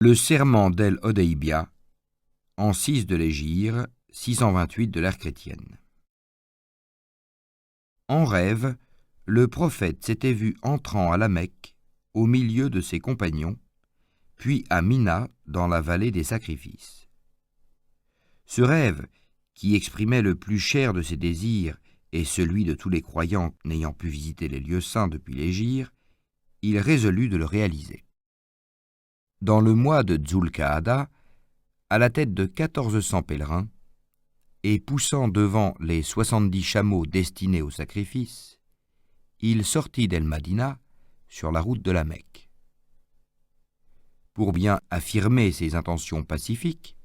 Le serment d'El-Hodeïbia, en 6 de l'Hégire, 628 de l'ère chrétienne. En rêve, le prophète s'était vu entrant à la Mecque, au milieu de ses compagnons, puis à Mina, dans la vallée des sacrifices. Ce rêve, qui exprimait le plus cher de ses désirs et celui de tous les croyants n'ayant pu visiter les lieux saints depuis l'Hégire, il résolut de le réaliser. Dans le mois de Dzul-Qaada, à la tête de 1400 pèlerins, et poussant devant les 70 chameaux destinés au sacrifice, il sortit d'El-Madina sur la route de la Mecque. Pour bien affirmer ses intentions pacifiques,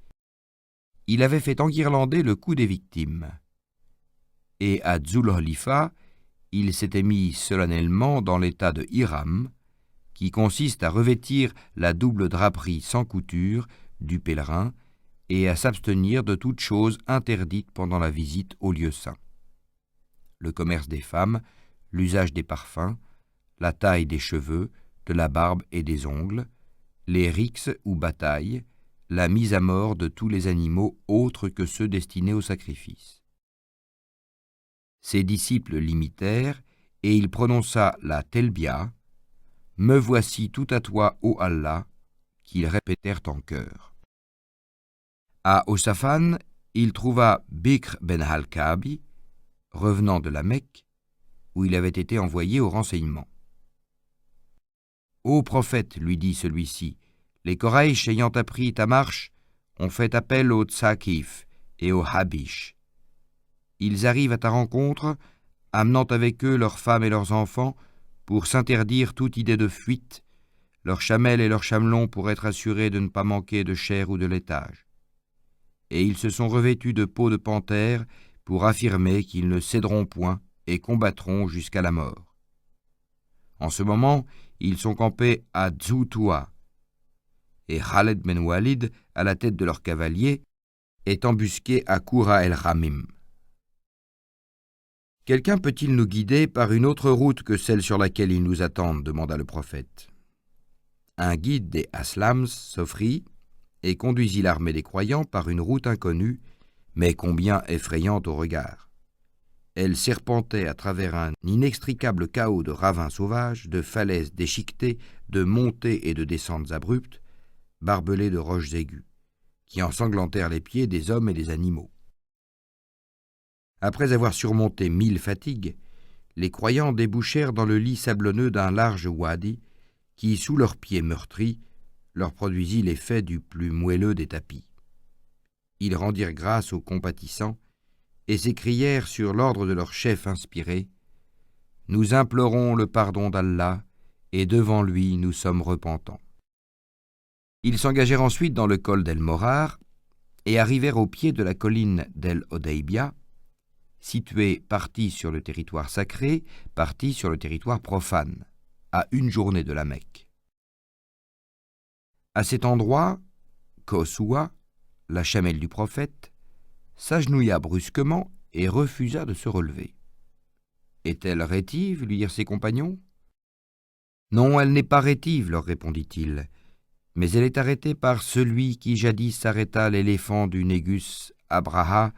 il avait fait enguirlander le cou des victimes, et à Dzul-Holifa, il s'était mis solennellement dans l'état de Ihram, qui consiste à revêtir la double draperie sans couture du pèlerin et à s'abstenir de toute chose interdite pendant la visite au lieu saint. Le commerce des femmes, l'usage des parfums, la taille des cheveux, de la barbe et des ongles, les rixes ou batailles, la mise à mort de tous les animaux autres que ceux destinés au sacrifice. Ses disciples l'imitèrent, et il prononça la Telbia, « Me voici tout à toi, ô Allah », qu'ils répétèrent en chœur. À Osafan, il trouva Bikr ben al-Ka'bi, revenant de la Mecque, où il avait été envoyé au renseignement. « Ô prophète, lui dit celui-ci, les Quraïsh ayant appris ta marche ont fait appel aux Tsakif et aux Habish. Ils arrivent à ta rencontre, amenant avec eux leurs femmes et leurs enfants, pour s'interdire toute idée de fuite, leurs chamelles et leurs chamelons pour être assurés de ne pas manquer de chair ou de laitage. Et ils se sont revêtus de peau de panthère pour affirmer qu'ils ne céderont point et combattront jusqu'à la mort. En ce moment, ils sont campés à Dzoutoua, et Khaled ben Walid, à la tête de leurs cavaliers, est embusqué à Koura el-Ramim. « Quelqu'un peut-il nous guider par une autre route que celle sur laquelle ils nous attendent » demanda le prophète. Un guide des Aslams s'offrit et conduisit l'armée des croyants par une route inconnue, mais combien effrayante au regard. Elle serpentait à travers un inextricable chaos de ravins sauvages, de falaises déchiquetées, de montées et de descentes abruptes, barbelées de roches aiguës, qui ensanglantèrent les pieds des hommes et des animaux. Après avoir surmonté 1000 fatigues, les croyants débouchèrent dans le lit sablonneux d'un large wadi qui, sous leurs pieds meurtris, leur produisit l'effet du plus moelleux des tapis. Ils rendirent grâce aux compatissants et s'écrièrent sur l'ordre de leur chef inspiré « Nous implorons le pardon d'Allah et devant lui nous sommes repentants. » Ils s'engagèrent ensuite dans le col d'El-Morar et arrivèrent au pied de la colline d'El-Hodeïbia, située partie sur le territoire sacré, partie sur le territoire profane, à 1 journée de la Mecque. À cet endroit, Kosoua, la chamelle du prophète, s'agenouilla brusquement et refusa de se relever. « Est-elle rétive » lui dirent ses compagnons. « Non, elle n'est pas rétive, leur répondit-il, mais elle est arrêtée par celui qui jadis arrêta l'éléphant du Négus Abraha,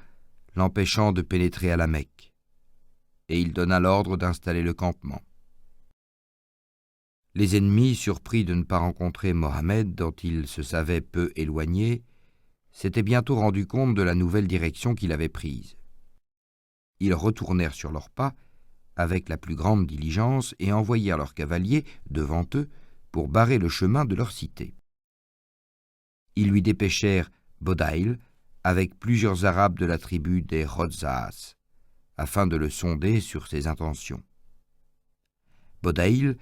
l'empêchant de pénétrer à la Mecque. » Et il donna l'ordre d'installer le campement. Les ennemis, surpris de ne pas rencontrer Mohammed, dont ils se savaient peu éloignés, s'étaient bientôt rendus compte de la nouvelle direction qu'il avait prise. Ils retournèrent sur leurs pas avec la plus grande diligence et envoyèrent leurs cavaliers devant eux pour barrer le chemin de leur cité. Ils lui dépêchèrent Bodaïl avec plusieurs Arabes de la tribu des Rodzas, afin de le sonder sur ses intentions. Bodaïl,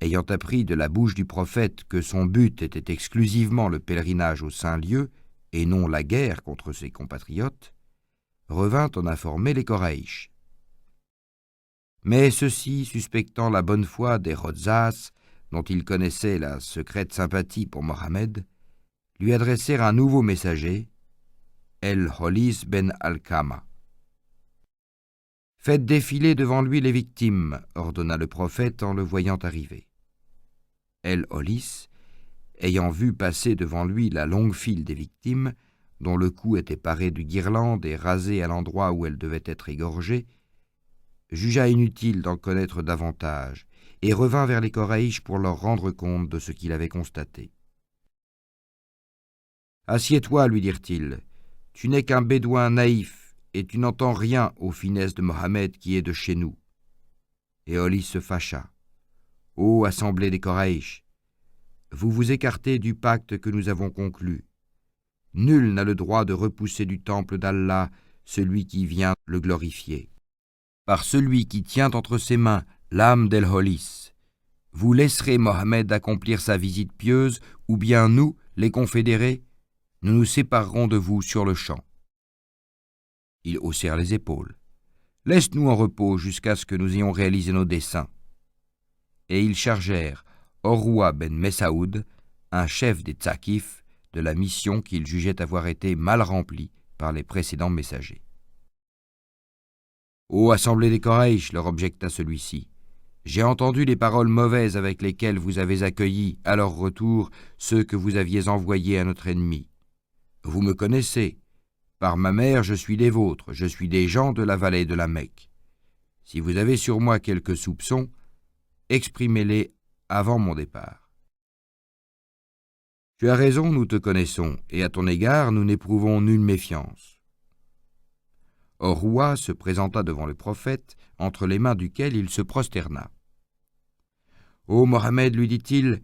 ayant appris de la bouche du prophète que son but était exclusivement le pèlerinage au saint lieu et non la guerre contre ses compatriotes, revint en informer les Quraïsh. Mais ceux-ci, suspectant la bonne foi des Rodzas, dont ils connaissaient la secrète sympathie pour Mohammed, lui adressèrent un nouveau messager, El-Holis ben al-Kama. « Faites défiler devant lui les victimes, ordonna le prophète en le voyant arriver. El-Holis ayant vu passer devant lui la longue file des victimes, dont le cou était paré de guirlandes et rasé à l'endroit où elles devaient être égorgées, jugea inutile d'en connaître davantage et revint vers les Quraïch pour leur rendre compte de ce qu'il avait constaté. « Assieds-toi, lui dirent-ils, tu n'es qu'un bédouin naïf et tu n'entends rien aux finesses de Mohammed qui est de chez nous. » Et Holis se fâcha. « Ô assemblée des Quraïch, vous vous écartez du pacte que nous avons conclu. Nul n'a le droit de repousser du temple d'Allah celui qui vient le glorifier. Par celui qui tient entre ses mains l'âme d'El-Holis, vous laisserez Mohammed accomplir sa visite pieuse, ou bien nous, les confédérés, nous nous séparerons de vous sur le champ. » Ils haussèrent les épaules. « Laisse-nous en repos jusqu'à ce que nous ayons réalisé nos desseins. » Et ils chargèrent Urwa ben Messaoud, un chef des Tsakif, de la mission qu'ils jugeaient avoir été mal remplie par les précédents messagers. « Ô assemblée des Quraïch, leur objecta celui-ci, j'ai entendu les paroles mauvaises avec lesquelles vous avez accueilli, à leur retour, ceux que vous aviez envoyés à notre ennemi. Vous me connaissez. Par ma mère, je suis des vôtres, je suis des gens de la vallée de la Mecque. Si vous avez sur moi quelques soupçons, exprimez-les avant mon départ. Tu as raison, nous te connaissons, et à ton égard, nous n'éprouvons nulle méfiance. » Urwa se présenta devant le prophète, entre les mains duquel il se prosterna. « Ô Mohammed, lui dit-il,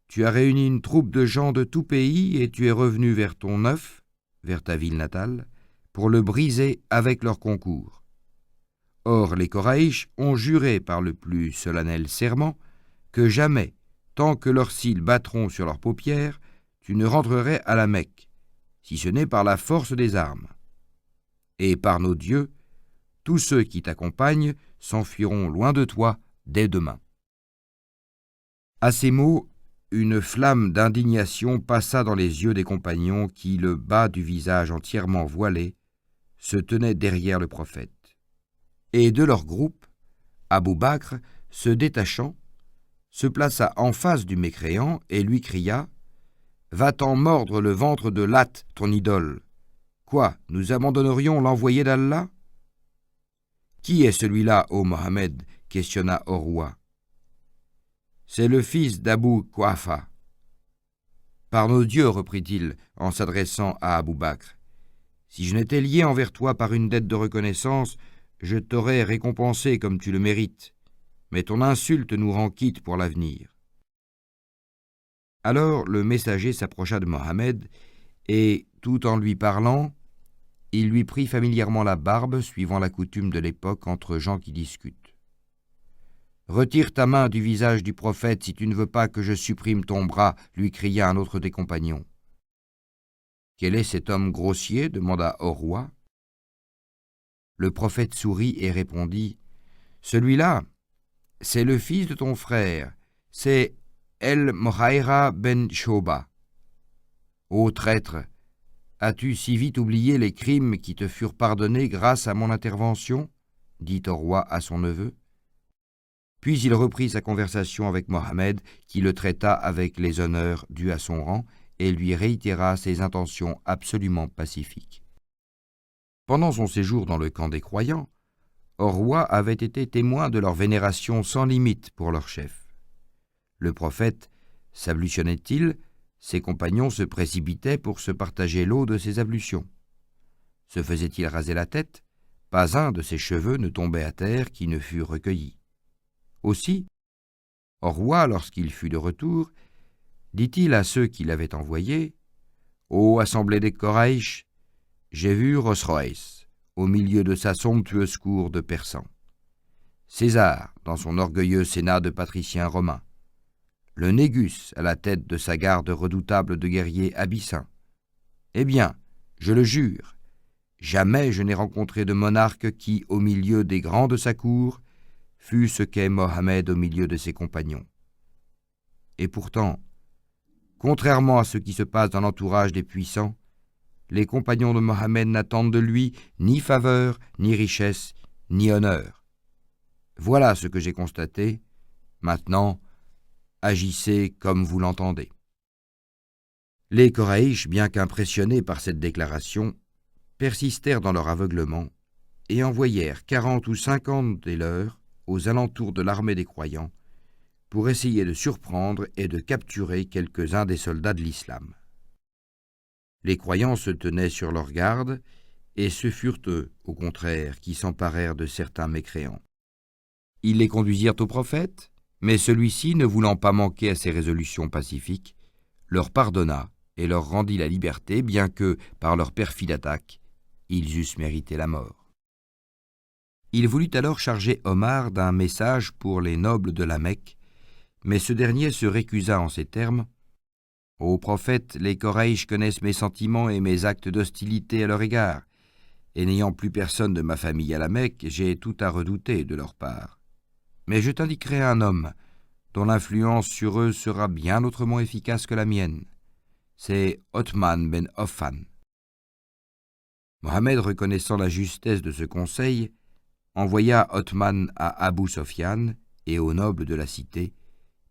tu as réuni une troupe de gens de tout pays et tu es revenu vers ton œuf, vers ta ville natale, pour le briser avec leur concours. Or, les Quraïch ont juré par le plus solennel serment que jamais, tant que leurs cils battront sur leurs paupières, tu ne rentrerais à la Mecque, si ce n'est par la force des armes. Et par nos dieux, tous ceux qui t'accompagnent s'enfuiront loin de toi dès demain. » À ces mots, une flamme d'indignation passa dans les yeux des compagnons qui, le bas du visage entièrement voilé, se tenaient derrière le prophète. Et de leur groupe, Abou Bakr, se détachant, se plaça en face du mécréant et lui cria « Va-t'en mordre le ventre de Lat, ton idole. Quoi, nous abandonnerions l'envoyé d'Allah ?»« Qui est celui-là, ô Mohammed ?» questionna Urwa. « C'est le fils d'Abou Quhafa. »« Par nos dieux, reprit-il en s'adressant à Abou Bakr, si je n'étais lié envers toi par une dette de reconnaissance, je t'aurais récompensé comme tu le mérites, mais ton insulte nous rend quitte pour l'avenir. » Alors le messager s'approcha de Mohammed et, tout en lui parlant, il lui prit familièrement la barbe, suivant la coutume de l'époque entre gens qui discutent. « Retire ta main du visage du prophète si tu ne veux pas que je supprime ton bras, lui cria un autre des compagnons. « Quel est cet homme grossier ? Demanda Urwa. Le prophète sourit et répondit « Celui-là, c'est le fils de ton frère, c'est El-Mohaïra ben Shoba. Ô traître, as-tu si vite oublié les crimes qui te furent pardonnés grâce à mon intervention ?» dit Urwa à son neveu. Puis il reprit sa conversation avec Mohammed, qui le traita avec les honneurs dus à son rang et lui réitéra ses intentions absolument pacifiques. Pendant son séjour dans le camp des croyants, Urwa avait été témoin de leur vénération sans limite pour leur chef. Le prophète s'ablutionnait-il, ses compagnons se précipitaient pour se partager l'eau de ses ablutions. Se faisait-il raser la tête, pas un de ses cheveux ne tombait à terre qui ne fût recueilli. Aussi, Urwa, lorsqu'il fut de retour, dit-il à ceux qui l'avaient envoyé, « Ô assemblée des Quraïch, j'ai vu Rosroès au milieu de sa somptueuse cour de persans, César dans son orgueilleux sénat de patriciens romains, le Négus à la tête de sa garde redoutable de guerriers abyssins. Eh bien, je le jure, jamais je n'ai rencontré de monarque qui, au milieu des grands de sa cour, fût ce qu'est Mohammed au milieu de ses compagnons. Et pourtant, contrairement à ce qui se passe dans l'entourage des puissants, les compagnons de Mohammed n'attendent de lui ni faveur, ni richesse, ni honneur. Voilà ce que j'ai constaté. Maintenant, agissez comme vous l'entendez. » Les Koraïch, bien qu'impressionnés par cette déclaration, persistèrent dans leur aveuglement et envoyèrent 40 ou 50 des leurs aux alentours de l'armée des croyants pour essayer de surprendre et de capturer quelques-uns des soldats de l'islam. Les croyants se tenaient sur leur garde, et ce furent eux, au contraire, qui s'emparèrent de certains mécréants. Ils les conduisirent au prophète, mais celui-ci, ne voulant pas manquer à ses résolutions pacifiques, leur pardonna et leur rendit la liberté, bien que, par leur perfide attaque, ils eussent mérité la mort. Il voulut alors charger Omar d'un message pour les nobles de la Mecque, mais ce dernier se récusa en ces termes: « Ô prophète, les Koraïch connaissent mes sentiments et mes actes d'hostilité à leur égard, et n'ayant plus personne de ma famille à la Mecque, j'ai tout à redouter de leur part. Mais je t'indiquerai un homme dont l'influence sur eux sera bien autrement efficace que la mienne. C'est Othman ben Affan. » Mohammed, reconnaissant la justesse de ce conseil, envoya Othman à Abu Sofyan et aux nobles de la cité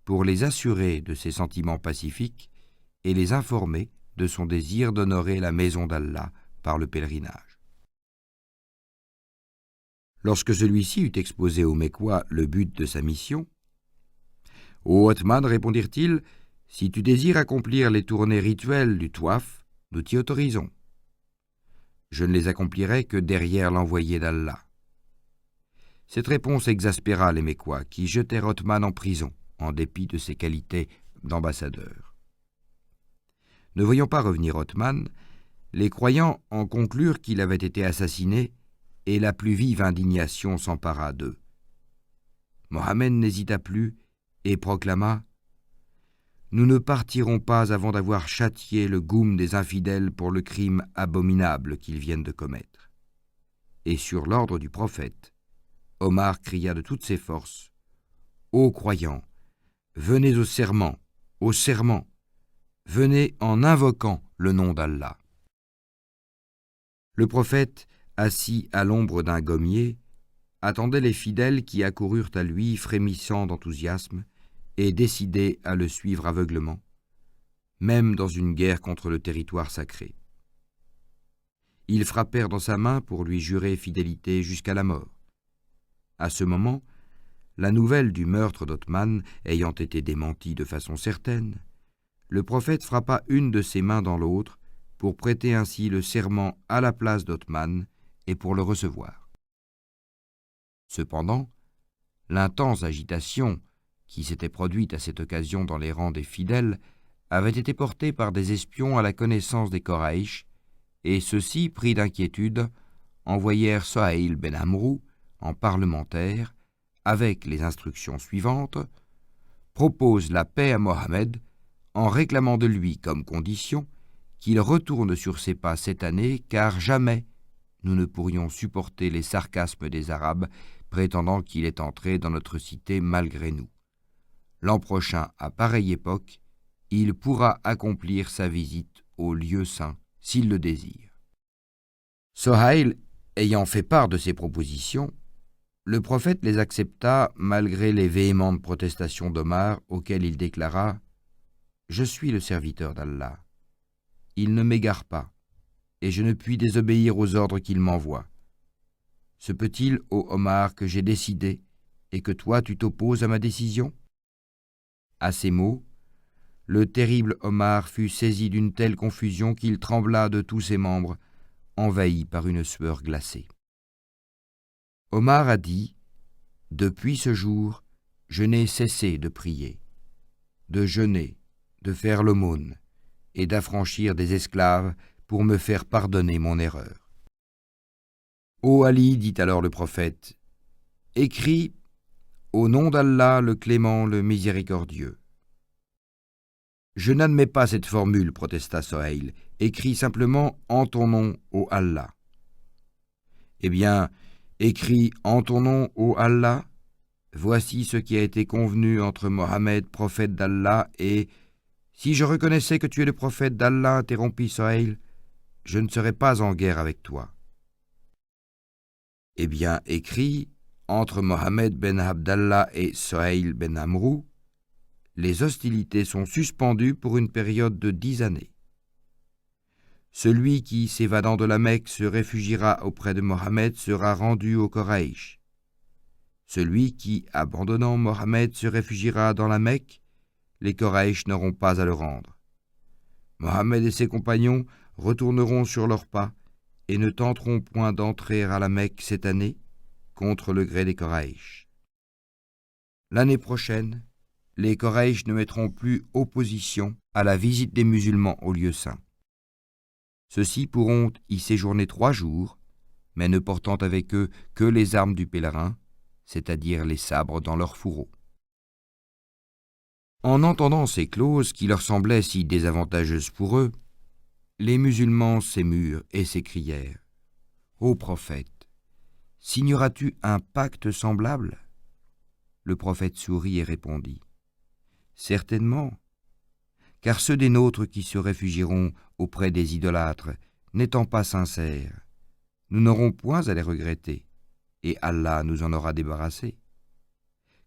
pour les assurer de ses sentiments pacifiques et les informer de son désir d'honorer la maison d'Allah par le pèlerinage. Lorsque celui-ci eut exposé aux Mécois le but de sa mission, « Ô Othman, répondirent-ils, si tu désires accomplir les tournées rituelles du Touaf, nous t'y autorisons. Je ne les accomplirai que derrière l'envoyé d'Allah. » Cette réponse exaspéra les Mécois, qui jetèrent Othman en prison, en dépit de ses qualités d'ambassadeur. Ne voyant pas revenir Othman, les croyants en conclurent qu'il avait été assassiné, et la plus vive indignation s'empara d'eux. Mohammed n'hésita plus et proclama: « Nous ne partirons pas avant d'avoir châtié le goum des infidèles pour le crime abominable qu'ils viennent de commettre. » Et sur l'ordre du prophète, Omar cria de toutes ses forces: « Ô croyants, venez au serment, au serment, venez en invoquant le nom d'Allah. » Le prophète, assis à l'ombre d'un gommier, attendait les fidèles qui accoururent à lui frémissant d'enthousiasme et décidés à le suivre aveuglement, même dans une guerre contre le territoire sacré. Ils frappèrent dans sa main pour lui jurer fidélité jusqu'à la mort. À ce moment, la nouvelle du meurtre d'Othman ayant été démentie de façon certaine, le prophète frappa une de ses mains dans l'autre pour prêter ainsi le serment à la place d'Othman et pour le recevoir. Cependant, l'intense agitation qui s'était produite à cette occasion dans les rangs des fidèles avait été portée par des espions à la connaissance des Koraïch, et ceux-ci, pris d'inquiétude, envoyèrent Sohaïl ben Amrou en parlementaire avec les instructions suivantes: « Propose la paix à Mohammed en réclamant de lui comme condition qu'il retourne sur ses pas cette année, car jamais nous ne pourrions supporter les sarcasmes des Arabes prétendant qu'il est entré dans notre cité malgré nous. L'an prochain, à pareille époque, il pourra accomplir sa visite au lieu saint s'il le désire. » Sohaïl ayant fait part de ses propositions, le prophète les accepta malgré les véhémentes protestations d'Omar, auxquelles il déclara: « Je suis le serviteur d'Allah. Il ne m'égare pas, et je ne puis désobéir aux ordres qu'il m'envoie. Se peut-il, ô Omar, que j'ai décidé, et que toi tu t'opposes à ma décision ?» À ces mots, le terrible Omar fut saisi d'une telle confusion qu'il trembla de tous ses membres, envahi par une sueur glacée. Omar a dit: « Depuis ce jour, je n'ai cessé de prier, de jeûner, de faire l'aumône et d'affranchir des esclaves pour me faire pardonner mon erreur. » « Ô Ali, dit alors le prophète, écris au nom d'Allah le clément, le miséricordieux. » « Je n'admets pas cette formule, protesta Sohaïl. Écris simplement en ton nom, ô Allah. » « Eh bien, écris en ton nom, ô Allah. Voici ce qui a été convenu entre Mohammed, prophète d'Allah, et si je reconnaissais que tu es le prophète d'Allah, interrompit Sohaïl, je ne serais pas en guerre avec toi. Eh bien, écris entre Mohammed ben Abdallah et Sohaïl ben Amrou, les hostilités sont suspendues pour une période de 10 années. Celui qui, s'évadant de la Mecque, se réfugiera auprès de Mohammed sera rendu aux Quraysh. Celui qui, abandonnant Mohammed, se réfugiera dans la Mecque, les Quraysh n'auront pas à le rendre. Mohammed et ses compagnons retourneront sur leurs pas et ne tenteront point d'entrer à la Mecque cette année, contre le gré des Quraysh. L'année prochaine, les Quraysh ne mettront plus opposition à la visite des musulmans au lieu saint. Ceux-ci pourront y séjourner 3 jours, mais ne portant avec eux que les armes du pèlerin, c'est-à-dire les sabres dans leurs fourreaux. En entendant ces clauses qui leur semblaient si désavantageuses pour eux, les musulmans s'émurent et s'écrièrent : « Ô prophète, signeras-tu un pacte semblable ?» Le prophète sourit et répondit : « Certainement, car ceux des nôtres qui se réfugieront auprès des idolâtres, n'étant pas sincères, nous n'aurons point à les regretter, et Allah nous en aura débarrassés.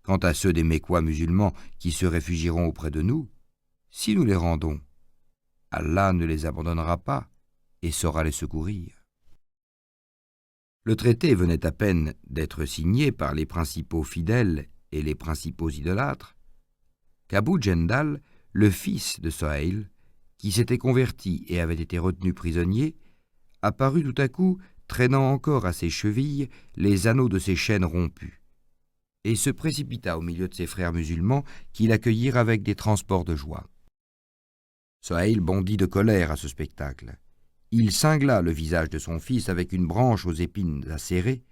Quant à ceux des Mécois musulmans qui se réfugieront auprès de nous, si nous les rendons, Allah ne les abandonnera pas et saura les secourir. » Le traité venait à peine d'être signé par les principaux fidèles et les principaux idolâtres, qu'Abou Jendal, le fils de Sohaïl, qui s'était converti et avait été retenu prisonnier, apparut tout à coup, traînant encore à ses chevilles les anneaux de ses chaînes rompues, et se précipita au milieu de ses frères musulmans qui l'accueillirent avec des transports de joie. Sohaïl bondit de colère à ce spectacle. Il cingla le visage de son fils avec une branche aux épines acérées,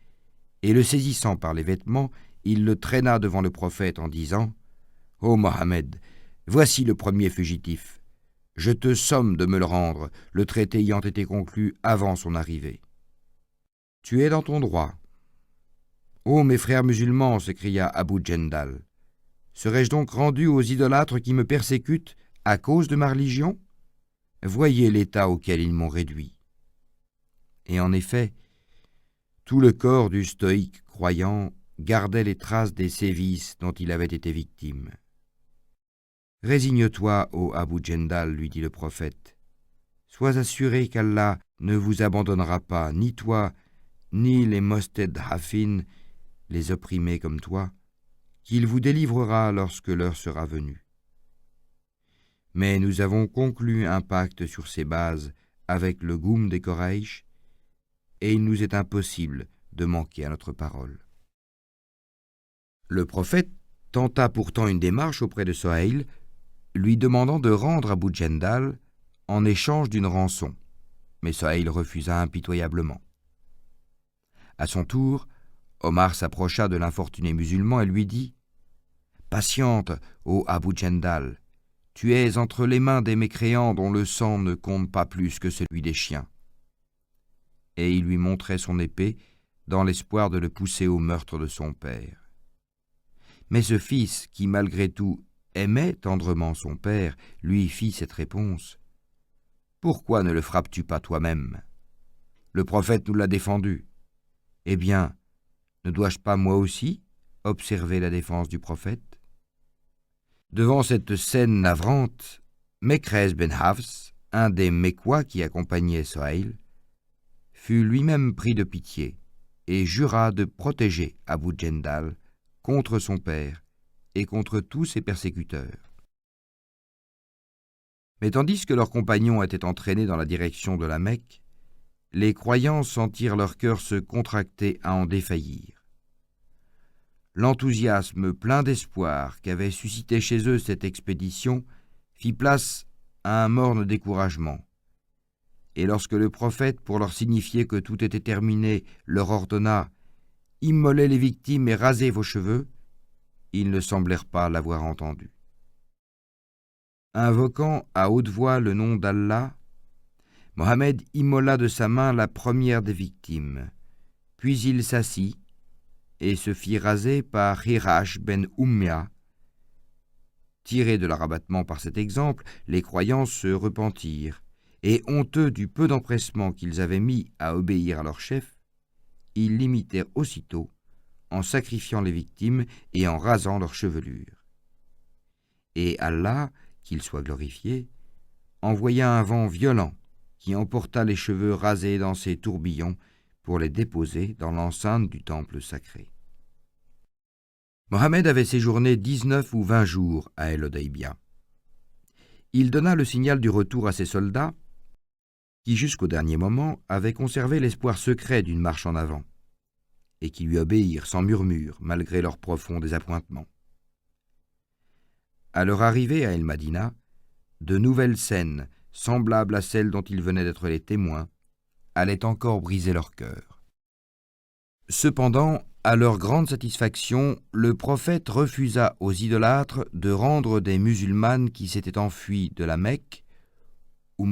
et le saisissant par les vêtements, il le traîna devant le prophète en disant : « Ô Mohammed, voici le premier fugitif. Je te somme de me le rendre, le traité ayant été conclu avant son arrivée. » « Tu es dans ton droit. »« Ô mes frères musulmans, s'écria Abou Jendal, serais-je donc rendu aux idolâtres qui me persécutent à cause de ma religion ? Voyez l'état auquel ils m'ont réduit. » Et en effet, tout le corps du stoïque croyant gardait les traces des sévices dont il avait été victime. « Résigne-toi, ô Abou Jendal, lui dit le prophète. Sois assuré qu'Allah ne vous abandonnera pas, ni toi, ni les mostedhafin, les opprimés comme toi, qu'il vous délivrera lorsque l'heure sera venue. Mais nous avons conclu un pacte sur ces bases avec le goum des Quraysh, et il nous est impossible de manquer à notre parole. » Le prophète tenta pourtant une démarche auprès de Sohaïl, lui demandant de rendre Abou Jendal en échange d'une rançon, mais Sohaïl refusa impitoyablement. À son tour, Omar s'approcha de l'infortuné musulman et lui dit : « Patiente, ô Abou Jendal, tu es entre les mains des mécréants dont le sang ne compte pas plus que celui des chiens. » Et il lui montrait son épée dans l'espoir de le pousser au meurtre de son père. Mais ce fils, qui malgré tout aimait tendrement son père, lui fit cette réponse : « Pourquoi ne le frappes-tu pas toi-même ? Le prophète nous l'a défendu. Eh bien, ne dois-je pas moi aussi observer la défense du prophète ?» Devant cette scène navrante, Mekrez ben Hafs, un des Mécois qui accompagnaient Sohaïl, fut lui-même pris de pitié et jura de protéger Abou Jendal contre son père et contre tous ses persécuteurs. Mais tandis que leurs compagnons étaient entraînés dans la direction de la Mecque, les croyants sentirent leur cœur se contracter à en défaillir. L'enthousiasme plein d'espoir qu'avait suscité chez eux cette expédition fit place à un morne découragement. Et lorsque le prophète, pour leur signifier que tout était terminé, leur ordonna « Immolez les victimes et rasez vos cheveux », ils ne semblèrent pas l'avoir entendu. Invoquant à haute voix le nom d'Allah, Mohammed immola de sa main la première des victimes, puis il s'assit et se fit raser par Hirash ben Ummia. Tirés de leur abattement par cet exemple, les croyants se repentirent, et honteux du peu d'empressement qu'ils avaient mis à obéir à leur chef, ils l'imitèrent aussitôt en sacrifiant les victimes et en rasant leurs chevelures. Et Allah, qu'il soit glorifié, envoya un vent violent qui emporta les cheveux rasés dans ses tourbillons pour les déposer dans l'enceinte du temple sacré. Mohammed avait séjourné 19 ou 20 jours à El-Odeibia. Il donna le signal du retour à ses soldats, qui jusqu'au dernier moment avaient conservé l'espoir secret d'une marche en avant, et qui lui obéirent sans murmure malgré leur profond désappointement. À leur arrivée à El-Madina, de nouvelles scènes, semblables à celles dont ils venaient d'être les témoins, allaient encore briser leur cœur. Cependant, à leur grande satisfaction, le prophète refusa aux idolâtres de rendre des musulmanes qui s'étaient enfuies de la Mecque,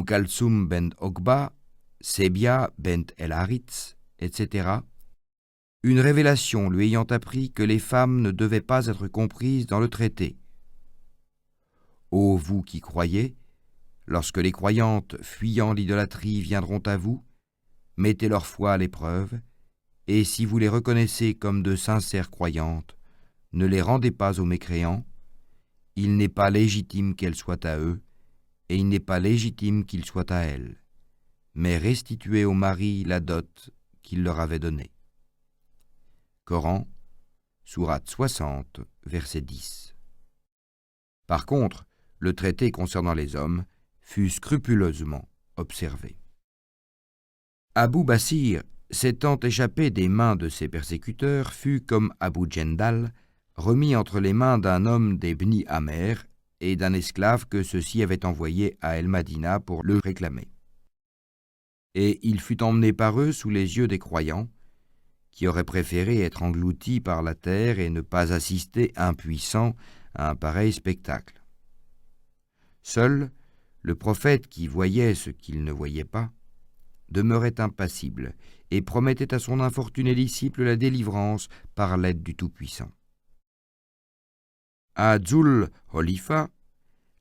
Kalsoum bent Okba, Sebia bent el-Haritz, etc., une révélation lui ayant appris que les femmes ne devaient pas être comprises dans le traité. Ô vous qui croyez, lorsque les croyantes fuyant l'idolâtrie viendront à vous, mettez leur foi à l'épreuve, et si vous les reconnaissez comme de sincères croyantes, ne les rendez pas aux mécréants, il n'est pas légitime qu'elles soient à eux, et il n'est pas légitime qu'ils soient à elles, mais restituez au mari la dot qu'il leur avait donnée. Coran, sourate 60, verset 10. Par contre, le traité concernant les hommes fut scrupuleusement observé. Abu Basir, s'étant échappé des mains de ses persécuteurs, fut, comme Abu Jendal, remis entre les mains d'un homme des Bni Amer et d'un esclave que ceux-ci avaient envoyé à El-Madina pour le réclamer. Et il fut emmené par eux sous les yeux des croyants, qui auraient préféré être engloutis par la terre et ne pas assister impuissants à un pareil spectacle. Seul, le prophète qui voyait ce qu'il ne voyait pas, demeurait impassible et promettait à son infortuné disciple la délivrance par l'aide du Tout-Puissant. À Dzul Holifa,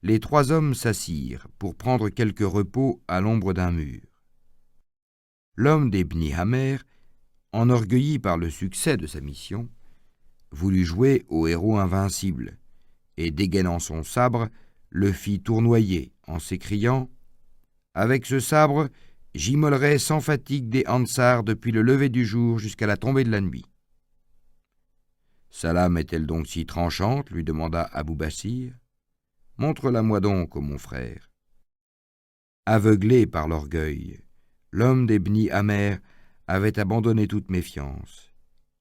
les trois hommes s'assirent pour prendre quelque repos à l'ombre d'un mur. L'homme des Bni Hamer, enorgueilli par le succès de sa mission, voulut jouer au héros invincible et, dégainant son sabre, le fit tournoyer en s'écriant « Avec ce sabre, j'immolerai sans fatigue des Ansars depuis le lever du jour jusqu'à la tombée de la nuit. » « Sa lame est-elle donc si tranchante ?» lui demanda Abu Basir. « Montre-la-moi donc, ô mon frère. » Aveuglé par l'orgueil, l'homme des Bni Amer avait abandonné toute méfiance.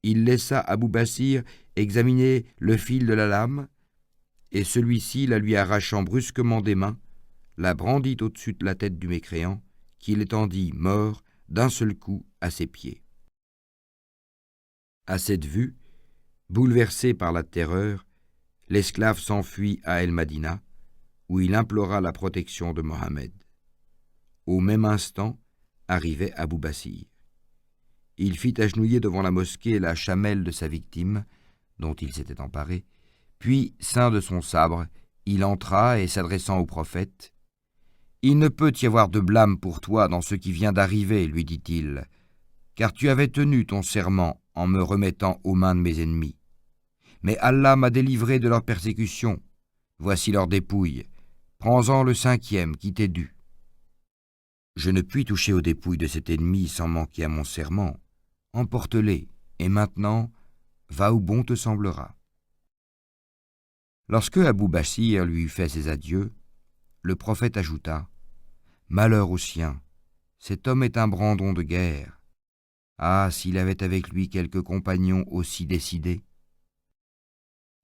Il laissa Abu Basir examiner le fil de la lame, et celui-ci, la lui arrachant brusquement des mains, la brandit au-dessus de la tête du mécréant, qui l'étendit mort d'un seul coup à ses pieds. À cette vue, bouleversé par la terreur, l'esclave s'enfuit à El-Madina, où il implora la protection de Mohammed. Au même instant, arrivait Abu Basir. Il fit agenouiller devant la mosquée la chamelle de sa victime, dont il s'était emparé, puis, ceint de son sabre, il entra et, s'adressant au prophète, « Il ne peut y avoir de blâme pour toi dans ce qui vient d'arriver, lui dit-il, car tu avais tenu ton serment en me remettant aux mains de mes ennemis. Mais Allah m'a délivré de leur persécution. Voici leur dépouille. Prends-en le 5e qui t'est dû. » « Je ne puis toucher aux dépouilles de cet ennemi sans manquer à mon serment. Emporte-les, et maintenant, va où bon te semblera. » Lorsque Abu Basir lui eut fait ses adieux, le prophète ajouta « Malheur aux siens, cet homme est un brandon de guerre. Ah, s'il avait avec lui quelques compagnons aussi décidés !»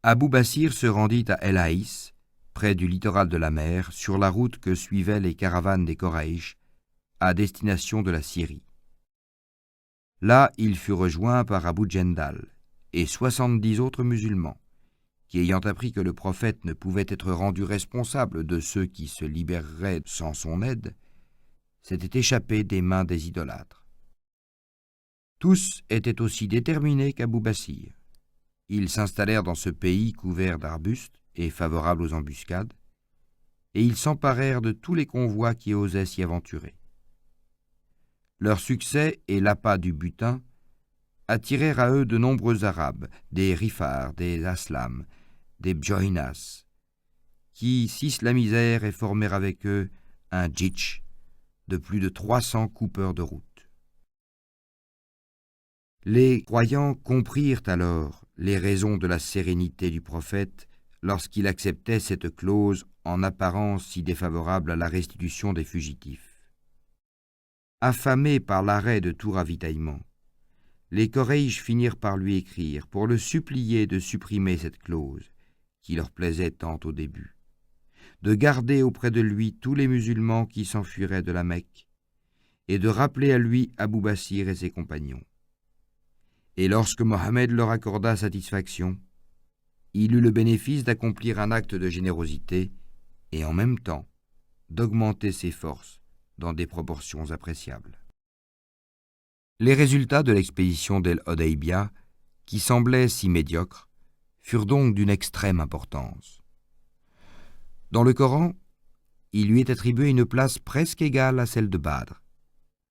Abu Basir se rendit à El Haïs, près du littoral de la mer, sur la route que suivaient les caravanes des Koraïch, à destination de la Syrie. Là, il fut rejoint par Abu Jendal et 70 autres musulmans, qui, ayant appris que le prophète ne pouvait être rendu responsable de ceux qui se libéreraient sans son aide, s'étaient échappés des mains des idolâtres. Tous étaient aussi déterminés qu'Abu Basir. Ils s'installèrent dans ce pays couvert d'arbustes et favorable aux embuscades, et ils s'emparèrent de tous les convois qui osaient s'y aventurer. Leur succès et l'appât du butin attirèrent à eux de nombreux Arabes, des Rifars, des Aslam, des Bjoinas, qui s'islamisèrent et formèrent avec eux un djitch, de plus de 300 coupeurs de route. Les croyants comprirent alors les raisons de la sérénité du prophète lorsqu'il acceptait cette clause en apparence si défavorable à la restitution des fugitifs. Affamés par l'arrêt de tout ravitaillement, les Quraysh finirent par lui écrire pour le supplier de supprimer cette clause qui leur plaisait tant au début, de garder auprès de lui tous les musulmans qui s'enfuiraient de la Mecque et de rappeler à lui Abou Basir et ses compagnons. Et lorsque Mohammed leur accorda satisfaction, il eut le bénéfice d'accomplir un acte de générosité et en même temps d'augmenter ses forces dans des proportions appréciables. Les résultats de l'expédition d'El-Hudaybiyah, qui semblait si médiocre, furent donc d'une extrême importance. Dans le Coran, il lui est attribué une place presque égale à celle de Badr.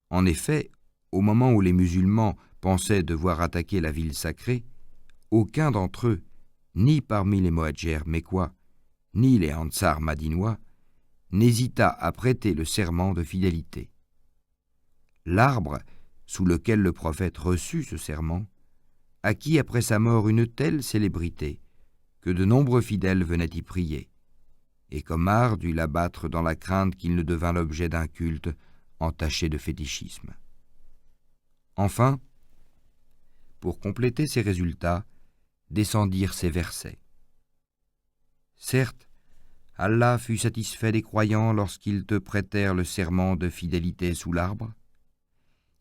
En effet, au moment où les musulmans pensaient devoir attaquer la ville sacrée, aucun d'entre eux, ni parmi les Muhadjir mécois, ni les Ansar madinois, n'hésita à prêter le serment de fidélité. L'arbre, sous lequel le prophète reçut ce serment, acquit après sa mort une telle célébrité que de nombreux fidèles venaient y prier, et qu'Omar dut l'abattre dans la crainte qu'il ne devînt l'objet d'un culte entaché de fétichisme. Enfin, pour compléter ces résultats, descendirent ces versets. Certes, Allah fut satisfait des croyants lorsqu'ils te prêtèrent le serment de fidélité sous l'arbre.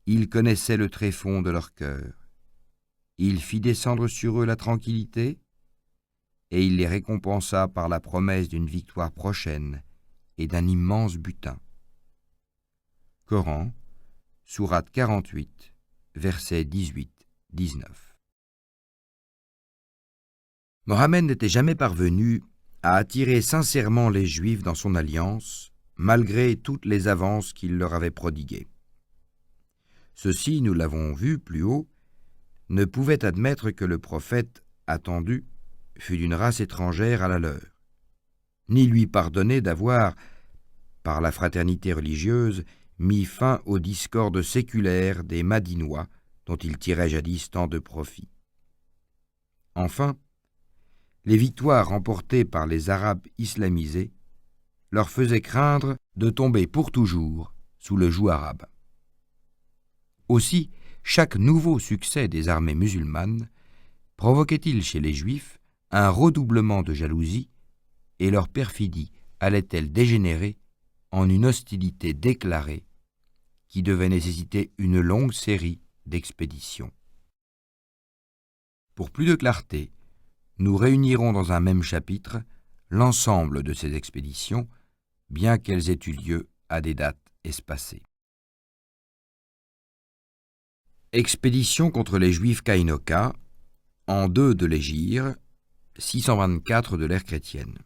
Il connaissait le tréfonds de leur cœur. Il fit descendre sur eux la tranquillité, et il les récompensa par la promesse d'une victoire prochaine et d'un immense butin. Coran, sourate 48, versets 18-19. Mohammed n'était jamais parvenu à attirer sincèrement les Juifs dans son alliance, malgré toutes les avances qu'il leur avait prodiguées. Ceux-ci, nous l'avons vu plus haut, ne pouvaient admettre que le prophète attendu fût d'une race étrangère à la leur, ni lui pardonner d'avoir, par la fraternité religieuse, mis fin aux discordes séculaires des Madinois dont ils tiraient jadis tant de profit. Enfin, les victoires remportées par les Arabes islamisés leur faisaient craindre de tomber pour toujours sous le joug arabe. Aussi, chaque nouveau succès des armées musulmanes provoquait-il chez les Juifs un redoublement de jalousie, et leur perfidie allait-elle dégénérer en une hostilité déclarée qui devait nécessiter une longue série d'expéditions. Pour plus de clarté, nous réunirons dans un même chapitre l'ensemble de ces expéditions, bien qu'elles aient eu lieu à des dates espacées. Expédition contre les Juifs Kainoka, en 2 de l'Hégire, 624 de l'ère chrétienne.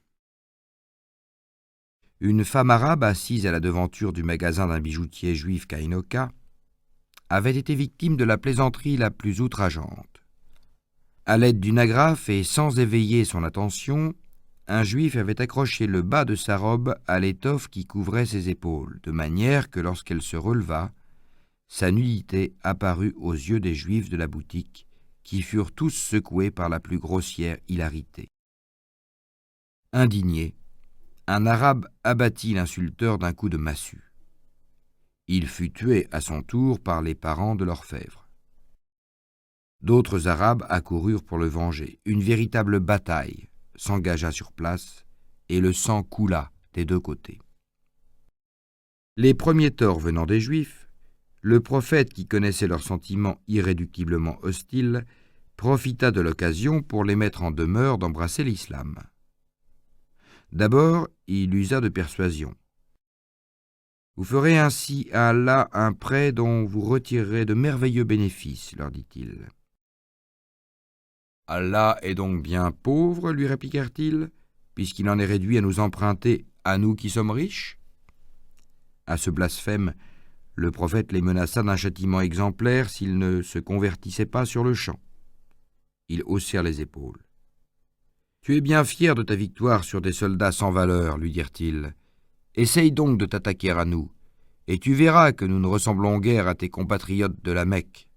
Une femme arabe assise à la devanture du magasin d'un bijoutier juif Kainoka avait été victime de la plaisanterie la plus outrageante. À l'aide d'une agrafe et sans éveiller son attention, un juif avait accroché le bas de sa robe à l'étoffe qui couvrait ses épaules, de manière que lorsqu'elle se releva, sa nudité apparut aux yeux des juifs de la boutique, qui furent tous secoués par la plus grossière hilarité. Indigné, un arabe abattit l'insulteur d'un coup de massue. Il fut tué à son tour par les parents de l'orfèvre. D'autres arabes accoururent pour le venger. Une véritable bataille s'engagea sur place et le sang coula des 2 côtés. Les premiers torts venant des Juifs, le prophète, qui connaissait leurs sentiments irréductiblement hostiles, profita de l'occasion pour les mettre en demeure d'embrasser l'islam. D'abord, il usa de persuasion. « Vous ferez ainsi à Allah un prêt dont vous retirerez de merveilleux bénéfices, leur dit-il. »« Allah est donc bien pauvre, lui répliquèrent-ils, puisqu'il en est réduit à nous emprunter, à nous qui sommes riches ?» À ce blasphème, le prophète les menaça d'un châtiment exemplaire s'ils ne se convertissaient pas sur le champ. Ils haussèrent les épaules. « Tu es bien fier de ta victoire sur des soldats sans valeur, lui dirent-ils. Essaye donc de t'attaquer à nous, et tu verras que nous ne ressemblons guère à tes compatriotes de la Mecque. »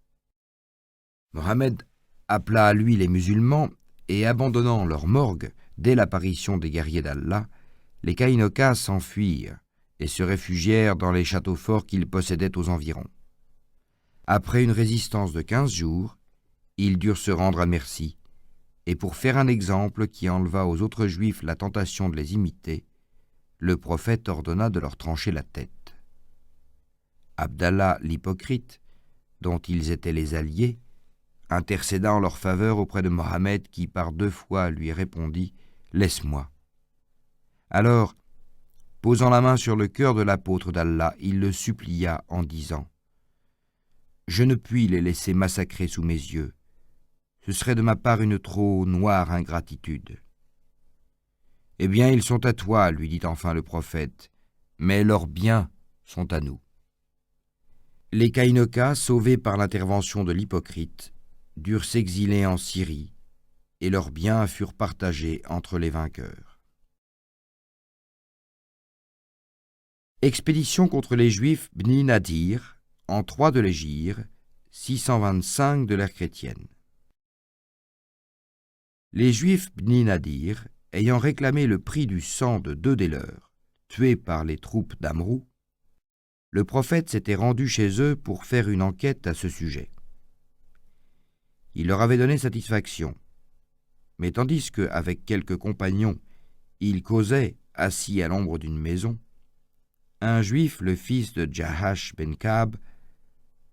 Mohammed appela à lui les musulmans, et abandonnant leur morgue dès l'apparition des guerriers d'Allah, les Kainokas s'enfuirent et se réfugièrent dans les châteaux forts qu'ils possédaient aux environs. Après une résistance de 15 jours, ils durent se rendre à merci, et pour faire un exemple qui enleva aux autres Juifs la tentation de les imiter, le prophète ordonna de leur trancher la tête. Abdallah l'hypocrite, dont ils étaient les alliés, intercéda en leur faveur auprès de Mohammed qui par 2 fois lui répondit « Laisse-moi ». Alors, posant la main sur le cœur de l'apôtre d'Allah, il le supplia en disant « Je ne puis les laisser massacrer sous mes yeux. Ce serait de ma part une trop noire ingratitude. » « Eh bien, ils sont à toi, lui dit enfin le prophète, mais leurs biens sont à nous. » Les Kainokas, sauvés par l'intervention de l'hypocrite, durent s'exiler en Syrie, et leurs biens furent partagés entre les vainqueurs. Expédition contre les Juifs Bni Nadir, en 3 de l'Hégire, 625 de l'ère chrétienne. Les Juifs Bni Nadir, ayant réclamé le prix du sang de 2 des leurs, tués par les troupes d'Amrou, le prophète s'était rendu chez eux pour faire une enquête à ce sujet. Il leur avait donné satisfaction, mais tandis qu'avec quelques compagnons, il causait, assis à l'ombre d'une maison, un Juif, le fils de Jahash ben Ka'b,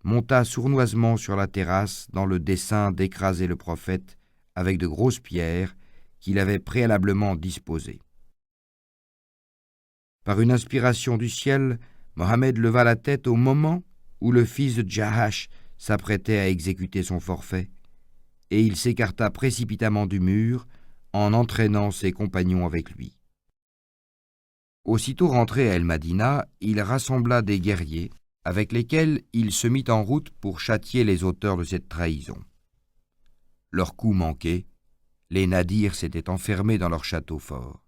monta sournoisement sur la terrasse dans le dessein d'écraser le prophète avec de grosses pierres qu'il avait préalablement disposées. Par une inspiration du ciel, Mohammed leva la tête au moment où le fils de Jahash s'apprêtait à exécuter son forfait, et il s'écarta précipitamment du mur en entraînant ses compagnons avec lui. Aussitôt rentré à El-Madina, il rassembla des guerriers avec lesquels il se mit en route pour châtier les auteurs de cette trahison. Leur coup manqué, les Nadirs s'étaient enfermés dans leur château fort.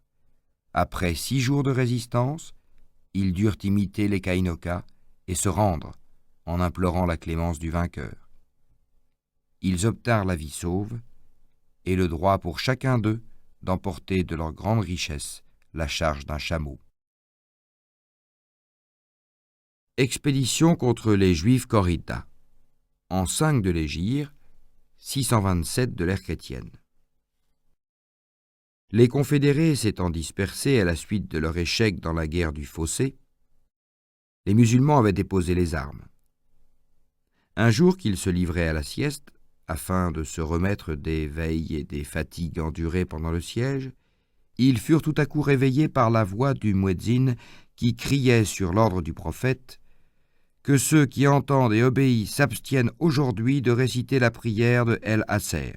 Après 6 jours de résistance, ils durent imiter les Kainokas et se rendre en implorant la clémence du vainqueur. Ils obtinrent la vie sauve et le droit pour chacun d'eux d'emporter de leur grande richesse la charge d'un chameau. Expédition contre les Juifs Corridas, en 5 de l'Hégire, 627 de l'ère chrétienne. Les confédérés s'étant dispersés à la suite de leur échec dans la guerre du Fossé, les musulmans avaient déposé les armes. Un jour qu'ils se livraient à la sieste, afin de se remettre des veilles et des fatigues endurées pendant le siège, ils furent tout à coup réveillés par la voix du muezzin qui criait sur l'ordre du prophète que ceux qui entendent et obéissent s'abstiennent aujourd'hui de réciter la prière de El-Asser,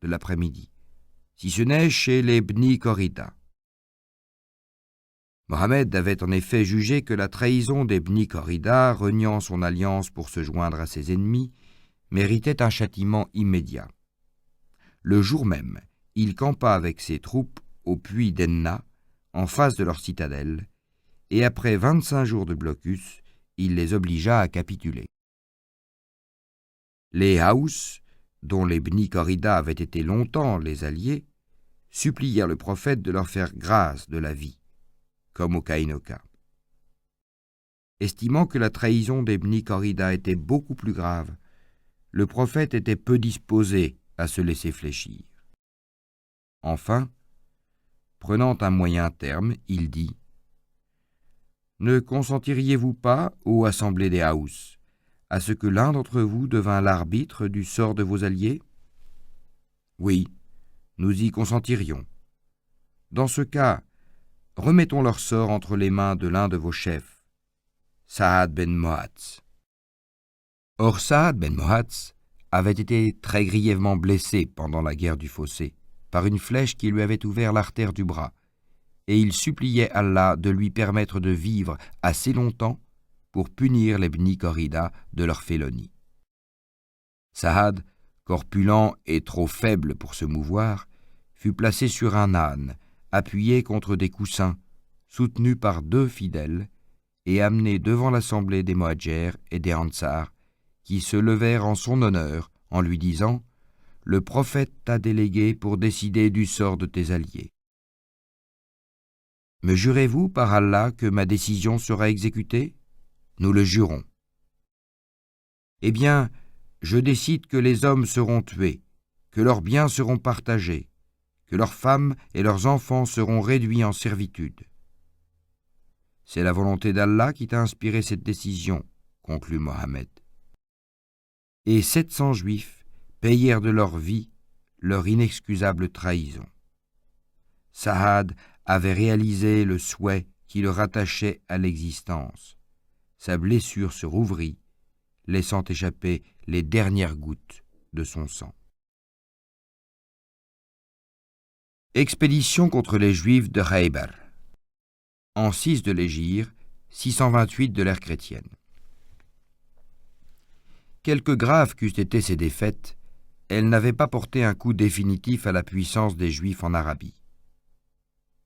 de l'après-midi, si ce n'est chez les Bni Corrida. Mohammed avait en effet jugé que la trahison des Bni Corrida, reniant son alliance pour se joindre à ses ennemis, méritait un châtiment immédiat. Le jour même, il campa avec ses troupes au puits d'Enna, en face de leur citadelle, et après 25 jours de blocus, il les obligea à capituler. Les Haous, dont les Bni Corrida avaient été longtemps les alliés, supplièrent le prophète de leur faire grâce de la vie, comme aux Kainokas. Estimant que la trahison des Bni Corrida était beaucoup plus grave, le prophète était peu disposé à se laisser fléchir. Enfin, prenant un moyen terme, il dit « Ne consentiriez-vous pas, ô assemblée des Haous, à ce que l'un d'entre vous devint l'arbitre du sort de vos alliés ? Oui, nous y consentirions. Dans ce cas, remettons leur sort entre les mains de l'un de vos chefs, Saad ben Mohatz. » Or Saad ben Mohatz avait été très grièvement blessé pendant la guerre du Fossé par une flèche qui lui avait ouvert l'artère du bras, et il suppliait Allah de lui permettre de vivre assez longtemps pour punir les Bni Corrida de leur félonie. Saad, corpulent et trop faible pour se mouvoir, fut placé sur un âne, appuyé contre des coussins, soutenu par 2 fidèles, et amené devant l'assemblée des Mohadjers et des Ansar, qui se levèrent en son honneur en lui disant « Le prophète t'a délégué pour décider du sort de tes alliés. Me jurez-vous par Allah que ma décision sera exécutée ? Nous le jurons. Eh bien, je décide que les hommes seront tués, que leurs biens seront partagés, que leurs femmes et leurs enfants seront réduits en servitude. C'est la volonté d'Allah qui t'a inspiré cette décision, conclut Mohammed. Et 700 Juifs payèrent de leur vie leur inexcusable trahison. Saad avait réalisé le souhait qui le rattachait à l'existence. Sa blessure se rouvrit, laissant échapper les dernières gouttes de son sang. Expédition contre les Juifs de Khaybar. En 6 de l'Hégire, 628 de l'ère chrétienne. Quelque graves qu'eussent été ces défaites, elles n'avaient pas porté un coup définitif à la puissance des Juifs en Arabie.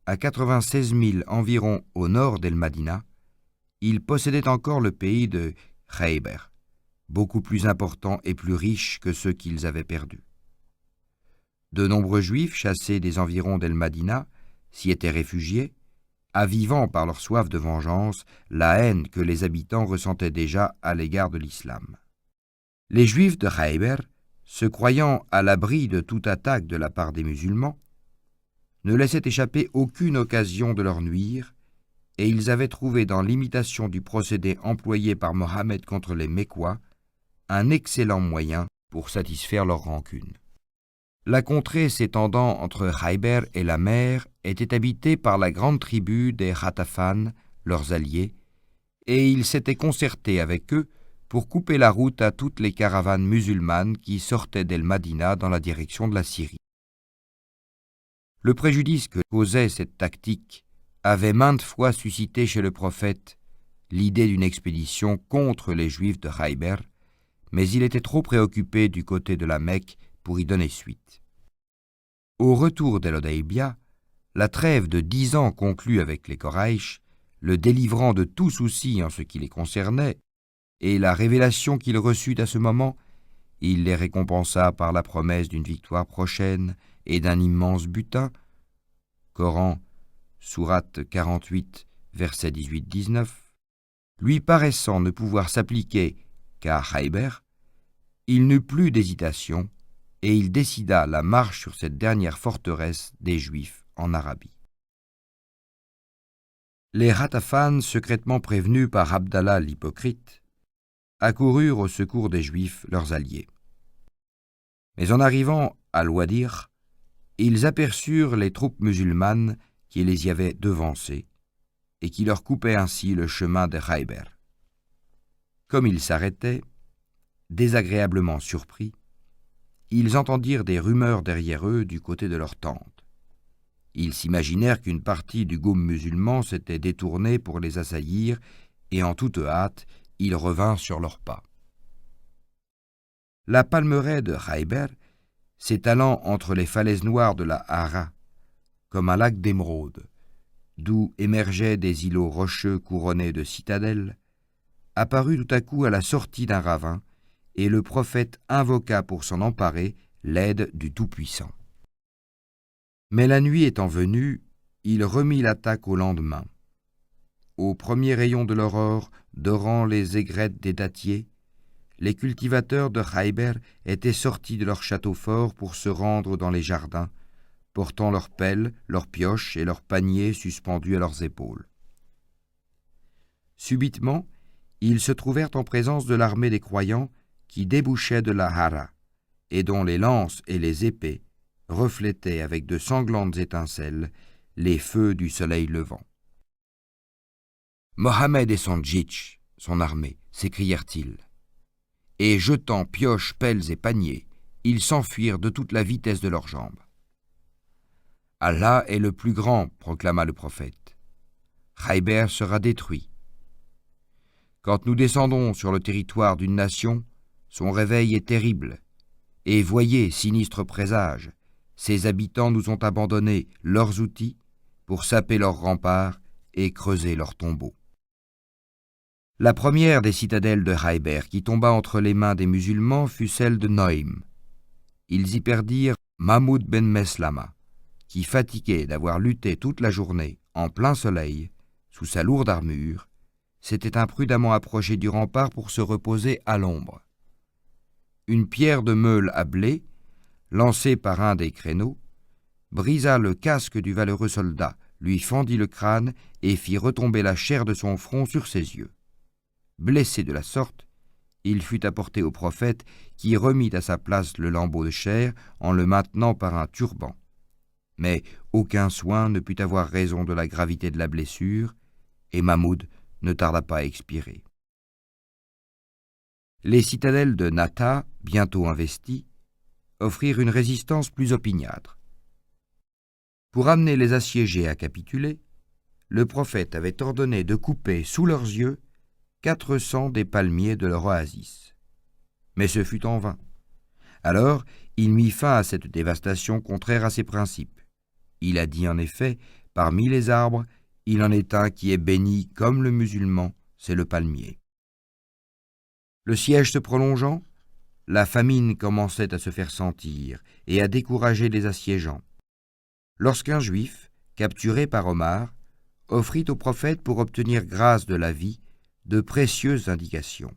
À 96 000 environ au nord d'El-Madina, ils possédaient encore le pays de Khaybar, beaucoup plus important et plus riche que ceux qu'ils avaient perdus. De nombreux Juifs chassés des environs d'El-Madina s'y étaient réfugiés, avivant par leur soif de vengeance la haine que les habitants ressentaient déjà à l'égard de l'islam. Les Juifs de Khaybar, se croyant à l'abri de toute attaque de la part des musulmans, ne laissaient échapper aucune occasion de leur nuire, et ils avaient trouvé dans l'imitation du procédé employé par Mohammed contre les Mécois un excellent moyen pour satisfaire leur rancune. La contrée s'étendant entre Khaybar et la mer était habitée par la grande tribu des Ghatafan, leurs alliés, et ils s'étaient concertés avec eux pour couper la route à toutes les caravanes musulmanes qui sortaient d'El-Madina dans la direction de la Syrie. Le préjudice que causait cette tactique avait maintes fois suscité chez le prophète l'idée d'une expédition contre les Juifs de Khaybar, mais il était trop préoccupé du côté de la Mecque pour y donner suite. Au retour d'El-Hudaybiyah, la trêve de 10 ans conclue avec les Quraïsh, le délivrant de tout souci en ce qui les concernait, et la révélation qu'il reçut à ce moment, il les récompensa par la promesse d'une victoire prochaine et d'un immense butin. Coran, sourate 48, versets 18-19, lui paraissant ne pouvoir s'appliquer qu'à Khaybar, il n'eut plus d'hésitation et il décida la marche sur cette dernière forteresse des Juifs en Arabie. Les Ghatafan, secrètement prévenus par Abdallah l'hypocrite, accoururent au secours des Juifs, leurs alliés. Mais en arrivant à l'Ouadir, ils aperçurent les troupes musulmanes qui les y avaient devancés et qui leur coupaient ainsi le chemin de Khaybar. Comme ils s'arrêtaient, désagréablement surpris, ils entendirent des rumeurs derrière eux du côté de leur tente. Ils s'imaginèrent qu'une partie du goume musulman s'était détournée pour les assaillir et en toute hâte, ils revinrent sur leurs pas. La palmeraie de Khaybar, s'étalant entre les falaises noires de la Hara, comme un lac d'émeraude, d'où émergeaient des îlots rocheux couronnés de citadelles, apparut tout à coup à la sortie d'un ravin, et le prophète invoqua pour s'en emparer l'aide du Tout-Puissant. Mais la nuit étant venue, il remit l'attaque au lendemain. Au premier rayon de l'aurore, dorant les aigrettes des dattiers, les cultivateurs de Khaybar étaient sortis de leur château fort pour se rendre dans les jardins, portant leurs pelles, leurs pioches et leurs paniers suspendus à leurs épaules. Subitement, ils se trouvèrent en présence de l'armée des croyants qui débouchait de la Hara, et dont les lances et les épées reflétaient avec de sanglantes étincelles les feux du soleil levant. « Mohammed et son djitch, son armée, s'écrièrent-ils. Et jetant pioches, pelles et paniers, ils s'enfuirent de toute la vitesse de leurs jambes. « Allah est le plus grand, proclama le prophète. Khaybar sera détruit. Quand nous descendons sur le territoire d'une nation, son réveil est terrible. Et voyez, sinistre présage, ses habitants nous ont abandonné leurs outils pour saper leurs remparts et creuser leurs tombeaux. La première des citadelles de Khayber qui tomba entre les mains des musulmans fut celle de Noïm. Ils y perdirent Mahmoud ben Meslama, qui, fatigué d'avoir lutté toute la journée en plein soleil, sous sa lourde armure, s'était imprudemment approché du rempart pour se reposer à l'ombre. Une pierre de meule à blé, lancée par un des créneaux, brisa le casque du valeureux soldat, lui fendit le crâne et fit retomber la chair de son front sur ses yeux. Blessé de la sorte, il fut apporté au prophète qui remit à sa place le lambeau de chair en le maintenant par un turban. Mais aucun soin ne put avoir raison de la gravité de la blessure, et Mahmoud ne tarda pas à expirer. Les citadelles de Nata, bientôt investies, offrirent une résistance plus opiniâtre. Pour amener les assiégés à capituler, le prophète avait ordonné de couper sous leurs yeux 400 des palmiers de leur oasis. Mais ce fut en vain. Alors, il mit fin à cette dévastation contraire à ses principes. Il a dit en effet, parmi les arbres, il en est un qui est béni comme le musulman, c'est le palmier. Le siège se prolongeant, la famine commençait à se faire sentir et à décourager les assiégeants. Lorsqu'un juif, capturé par Omar, offrit au prophète pour obtenir grâce de la vie de précieuses indications.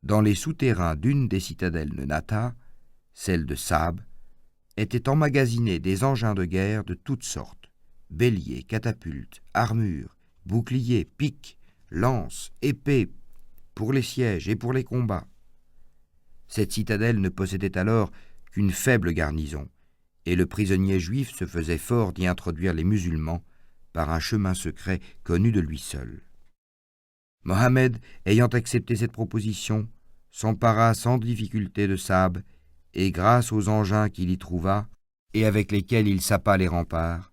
Dans les souterrains d'une des citadelles de Nata, celle de Sab, étaient emmagasinés des engins de guerre de toutes sortes, béliers, catapultes, armures, boucliers, piques, lances, épées, pour les sièges et pour les combats. Cette citadelle ne possédait alors qu'une faible garnison, et le prisonnier juif se faisait fort d'y introduire les musulmans par un chemin secret connu de lui seul. Mohammed, ayant accepté cette proposition, s'empara sans difficulté de Sab, et grâce aux engins qu'il y trouva, et avec lesquels il sapa les remparts,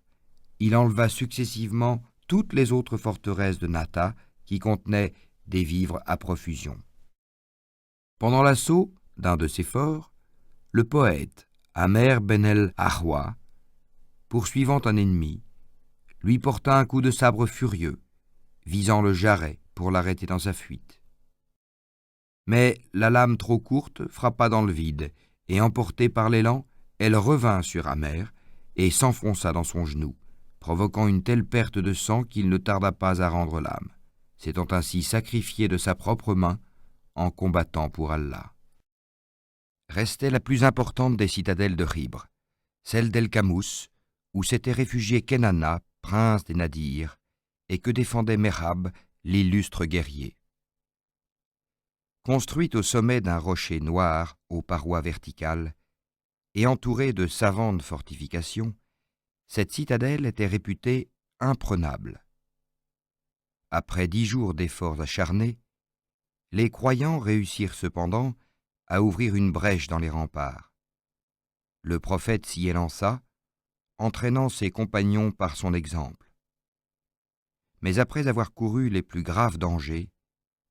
il enleva successivement toutes les autres forteresses de Nata qui contenaient des vivres à profusion. Pendant l'assaut d'un de ces forts, le poète Amer ben el-Ahwa, poursuivant un ennemi, lui porta un coup de sabre furieux, visant le jarret pour l'arrêter dans sa fuite. Mais la lame trop courte frappa dans le vide, et emportée par l'élan, elle revint sur Amer et s'enfonça dans son genou, provoquant une telle perte de sang qu'il ne tarda pas à rendre l'âme, s'étant ainsi sacrifié de sa propre main en combattant pour Allah. Restait la plus importante des citadelles de Khibre, celle d'El-Kamous, où s'était réfugié Kenana, prince des Nadirs, et que défendait Merhab, l'illustre guerrier. Construite au sommet d'un rocher noir aux parois verticales et entourée de savantes fortifications, cette citadelle était réputée imprenable. Après 10 jours d'efforts acharnés, les croyants réussirent cependant à ouvrir une brèche dans les remparts. Le prophète s'y élança, entraînant ses compagnons par son exemple. Mais après avoir couru les plus graves dangers,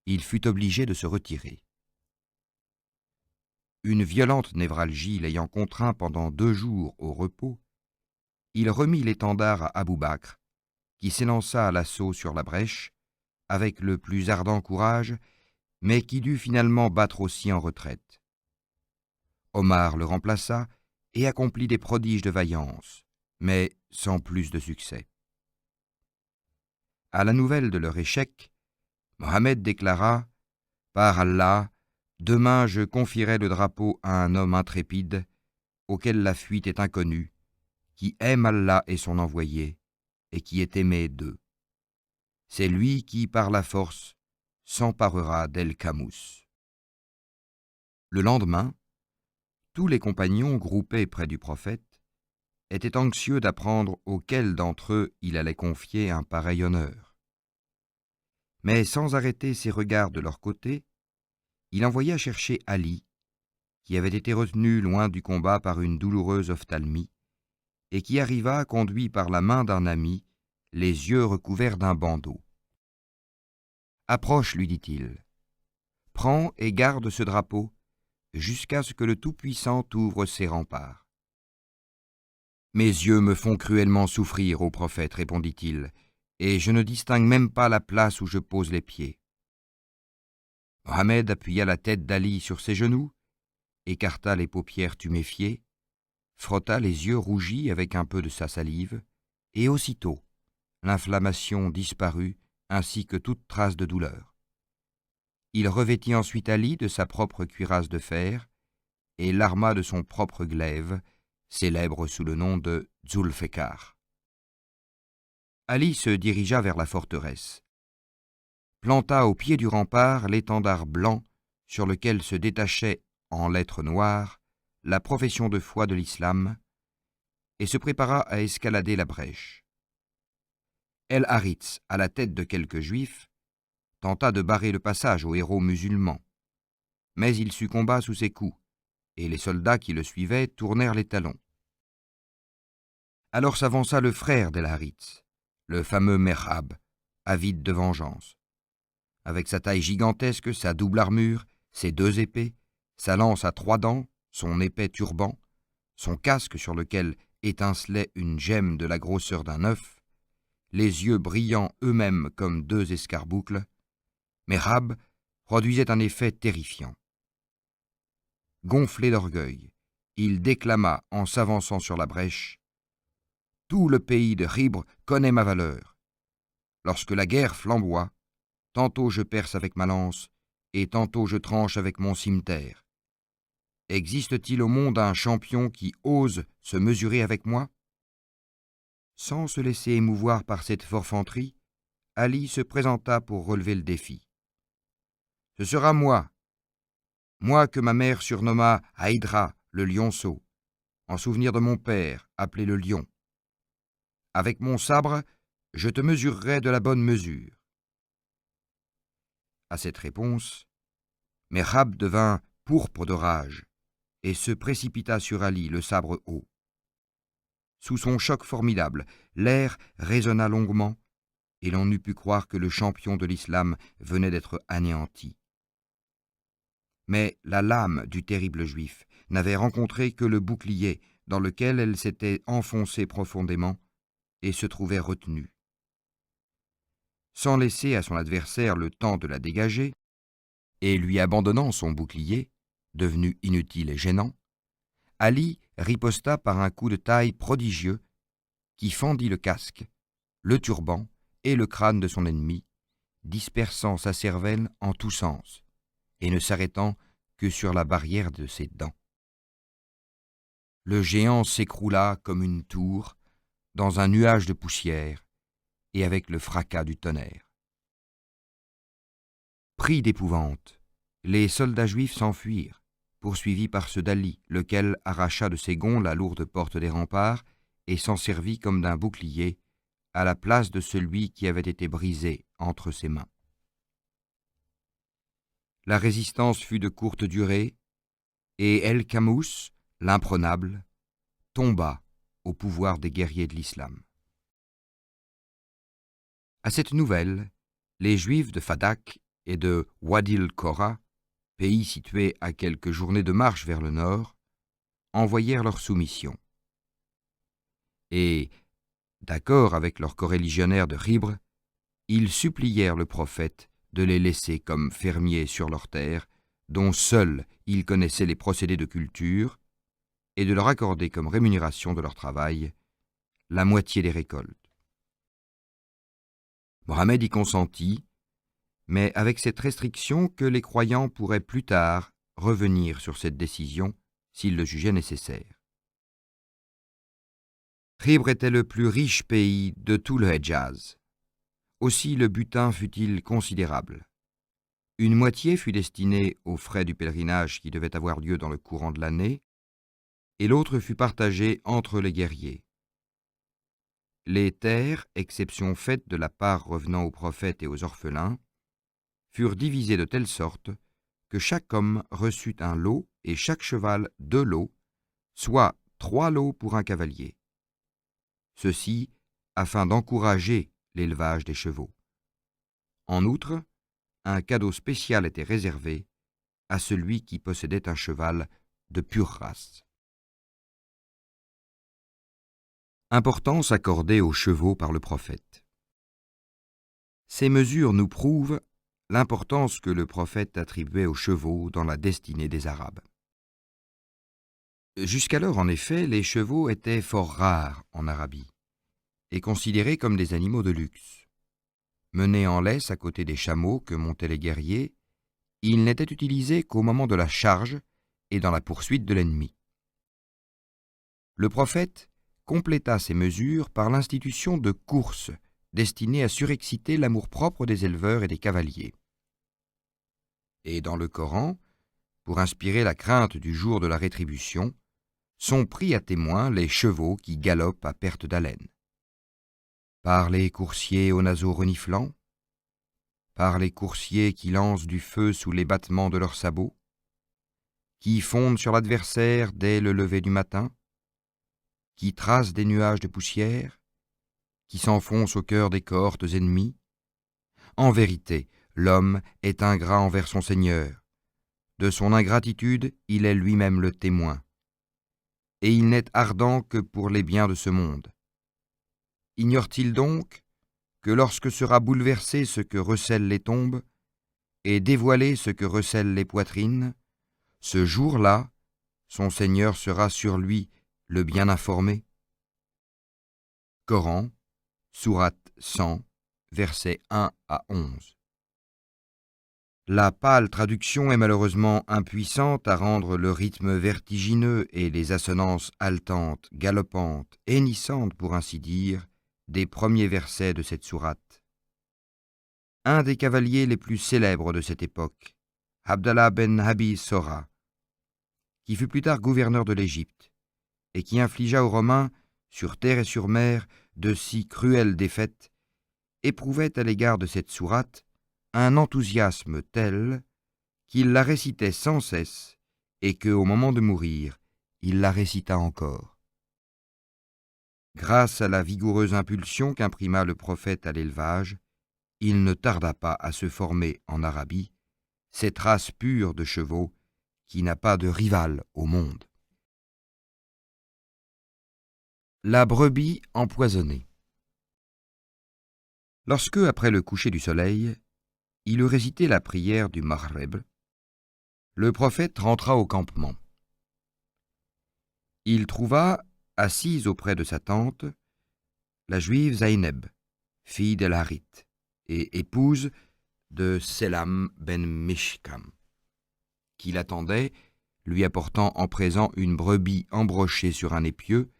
il fut obligé de se retirer. Une violente névralgie l'ayant contraint pendant 2 jours au repos, il remit l'étendard à Abou Bakr, qui s'élança à l'assaut sur la brèche, avec le plus ardent courage, mais qui dut finalement battre aussi en retraite. Omar le remplaça et accomplit des prodiges de vaillance, mais sans plus de succès. À la nouvelle de leur échec, Mohammed déclara « Par Allah, demain je confierai le drapeau à un homme intrépide, auquel la fuite est inconnue, qui aime Allah et son envoyé, et qui est aimé d'eux. C'est lui qui, par la force, s'emparera d'El-Kamous. » Le lendemain, tous les compagnons groupés près du prophète étaient anxieux d'apprendre auquel d'entre eux il allait confier un pareil honneur. Mais sans arrêter ses regards de leur côté, il envoya chercher Ali, qui avait été retenu loin du combat par une douloureuse ophtalmie, et qui arriva conduit par la main d'un ami, les yeux recouverts d'un bandeau. « Approche, lui dit-il. Prends et garde ce drapeau, jusqu'à ce que le Tout-Puissant ouvre ses remparts. »« Mes yeux me font cruellement souffrir, ô prophète, répondit-il, et je ne distingue même pas la place où je pose les pieds. Mohammed appuya la tête d'Ali sur ses genoux, écarta les paupières tuméfiées, frotta les yeux rougis avec un peu de sa salive, et aussitôt, l'inflammation disparut ainsi que toute trace de douleur. Il revêtit ensuite Ali de sa propre cuirasse de fer et l'arma de son propre glaive, célèbre sous le nom de Zulfikar. Ali se dirigea vers la forteresse, planta au pied du rempart l'étendard blanc sur lequel se détachait, en lettres noires, la profession de foi de l'islam, et se prépara à escalader la brèche. El Haritz, à la tête de quelques juifs, tenta de barrer le passage aux héros musulmans, mais il succomba sous ses coups, et les soldats qui le suivaient tournèrent les talons. Alors s'avança le frère d'El Haritz, le fameux Merhab, avide de vengeance. Avec sa taille gigantesque, sa double armure, ses 2 épées, sa lance à 3 dents, son épais turban, son casque sur lequel étincelait une gemme de la grosseur d'un œuf, les yeux brillants eux-mêmes comme 2 escarboucles, Merhab produisait un effet terrifiant. Gonflé d'orgueil, il déclama en s'avançant sur la brèche « Tout le pays de Khibre connaît ma valeur. Lorsque la guerre flamboie, tantôt je perce avec ma lance, et tantôt je tranche avec mon cimeterre. Existe-t-il au monde un champion qui ose se mesurer avec moi ?» Sans se laisser émouvoir par cette forfanterie, Ali se présenta pour relever le défi. « Ce sera moi que ma mère surnomma Haïdra, le lionceau, en souvenir de mon père, appelé le lion. Avec mon sabre, je te mesurerai de la bonne mesure. » À cette réponse, Merhab devint pourpre de rage et se précipita sur Ali, le sabre haut. Sous son choc formidable, l'air résonna longuement et l'on eût pu croire que le champion de l'islam venait d'être anéanti. Mais la lame du terrible juif n'avait rencontré que le bouclier dans lequel elle s'était enfoncée profondément et se trouvait retenue. Sans laisser à son adversaire le temps de la dégager, et lui abandonnant son bouclier, devenu inutile et gênant, Ali riposta par un coup de taille prodigieux qui fendit le casque, le turban et le crâne de son ennemi, dispersant sa cervelle en tous sens, et ne s'arrêtant que sur la barrière de ses dents. Le géant s'écroula comme une tour, dans un nuage de poussière, et avec le fracas du tonnerre. Pris d'épouvante, les soldats juifs s'enfuirent, poursuivis par ceux d'Ali, lequel arracha de ses gonds la lourde porte des remparts et s'en servit comme d'un bouclier, à la place de celui qui avait été brisé entre ses mains. La résistance fut de courte durée, et El-Kamous, l'imprenable, tomba au pouvoir des guerriers de l'islam. À cette nouvelle, les Juifs de Fadak et de Wadi el-Qora, pays situé à quelques journées de marche vers le nord, envoyèrent leur soumission. Et, d'accord avec leurs coreligionnaires de Khibre, ils supplièrent le prophète de les laisser comme fermiers sur leurs terres, dont seuls ils connaissaient les procédés de culture, et de leur accorder comme rémunération de leur travail la moitié des récoltes. Mohammed y consentit, mais avec cette restriction que les croyants pourraient plus tard revenir sur cette décision s'ils le jugeaient nécessaire. Khibre était le plus riche pays de tout le Hedjaz. Aussi le butin fut-il considérable. Une moitié fut destinée aux frais du pèlerinage qui devait avoir lieu dans le courant de l'année, et l'autre fut partagée entre les guerriers. Les terres, exception faite de la part revenant aux prophètes et aux orphelins, furent divisées de telle sorte que chaque homme reçut un lot et chaque cheval 2 lots, soit 3 lots pour un cavalier. Ceci afin d'encourager l'élevage des chevaux. En outre, un cadeau spécial était réservé à celui qui possédait un cheval de pure race. Importance accordée aux chevaux par le prophète. Ces mesures nous prouvent l'importance que le prophète attribuait aux chevaux dans la destinée des Arabes. Jusqu'alors, en effet, les chevaux étaient fort rares en Arabie et considérés comme des animaux de luxe. Menés en laisse à côté des chameaux que montaient les guerriers, ils n'étaient utilisés qu'au moment de la charge et dans la poursuite de l'ennemi. Le prophète compléta ces mesures par l'institution de courses destinées à surexciter l'amour-propre des éleveurs et des cavaliers. Et dans le Coran, pour inspirer la crainte du jour de la rétribution, sont pris à témoin les chevaux qui galopent à perte d'haleine. Par les coursiers aux naseaux reniflants, par les coursiers qui lancent du feu sous les battements de leurs sabots, qui fondent sur l'adversaire dès le lever du matin, qui tracent des nuages de poussière, qui s'enfoncent au cœur des cohortes ennemies. En vérité, l'homme est ingrat envers son Seigneur. De son ingratitude, il est lui-même le témoin. Et il n'est ardent que pour les biens de ce monde. Ignore-t-il donc que lorsque sera bouleversé ce que recèlent les tombes, et dévoilé ce que recèlent les poitrines, ce jour-là, son Seigneur sera sur lui le bien informé? Coran, sourate 100, versets 1 à 11. La pâle traduction est malheureusement impuissante à rendre le rythme vertigineux et les assonances haletantes, galopantes, hennissantes pour ainsi dire, des premiers versets de cette sourate. Un des cavaliers les plus célèbres de cette époque, Abdallah ben Abi Sora, qui fut plus tard gouverneur de l'Égypte, et qui infligea aux Romains, sur terre et sur mer, de si cruelles défaites, éprouvait à l'égard de cette sourate un enthousiasme tel qu'il la récitait sans cesse et qu'au moment de mourir, il la récita encore. Grâce à la vigoureuse impulsion qu'imprima le prophète à l'élevage, il ne tarda pas à se former en Arabie cette race pure de chevaux qui n'a pas de rival au monde. La brebis empoisonnée. Lorsque, après le coucher du soleil, il eut récité la prière du Maghreb, le prophète rentra au campement. Il trouva, assise auprès de sa tante, la juive Zayneb, fille d'El-Harith et épouse de Selam ben Mishkam, qui l'attendait, lui apportant en présent une brebis embrochée sur un épieu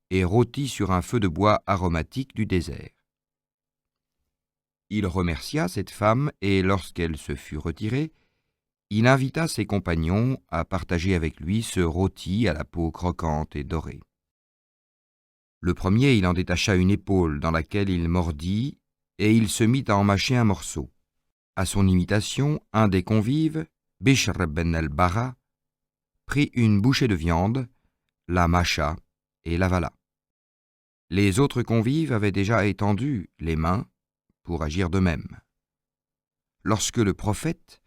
et rôtie sur un feu de bois aromatique du désert. Il remercia cette femme et, lorsqu'elle se fut retirée, il invita ses compagnons à partager avec lui ce rôti à la peau croquante et dorée. Le premier, il en détacha une épaule dans laquelle il mordit et il se mit à en mâcher un morceau. À son imitation, un des convives, Bishr ben al-Bara, prit une bouchée de viande, la mâcha et l'avala. Les autres convives avaient déjà étendu les mains pour agir de même. Lorsque le prophète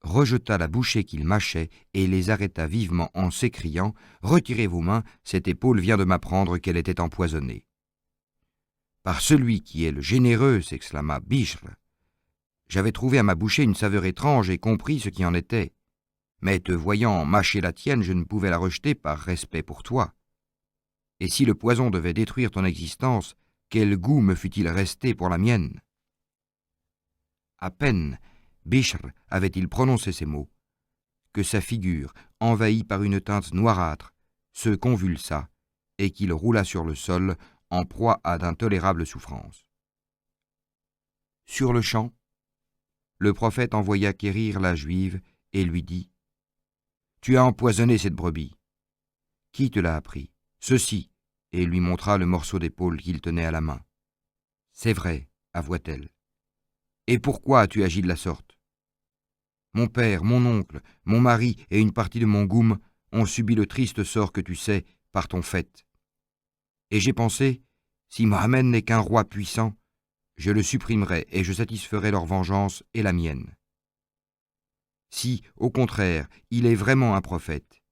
rejeta la bouchée qu'il mâchait et les arrêta vivement en s'écriant « Retirez vos mains, cette épaule vient de m'apprendre qu'elle était empoisonnée. » « Par celui qui est le généreux, s'exclama Bishr, j'avais trouvé à ma bouchée une saveur étrange et compris ce qui en était. Mais te voyant mâcher la tienne, je ne pouvais la rejeter par respect pour toi. Et si le poison devait détruire ton existence, quel goût me fût-il resté pour la mienne ?» À peine Bishr avait-il prononcé ces mots, que sa figure, envahie par une teinte noirâtre, se convulsa et qu'il roula sur le sol en proie à d'intolérables souffrances. Sur-le-champ, le prophète envoya quérir la juive et lui dit « Tu as empoisonné cette brebis. Qui te l'a appris? Ceci, et lui montra le morceau d'épaule qu'il tenait à la main. C'est vrai, avoua-t-elle. Et pourquoi as-tu agi de la sorte? Mon père, mon oncle, mon mari et une partie de mon goum ont subi le triste sort que tu sais par ton fait. Et j'ai pensé, si Mohammed n'est qu'un roi puissant, je le supprimerai et je satisferai leur vengeance et la mienne. Si, au contraire, il est vraiment un prophète,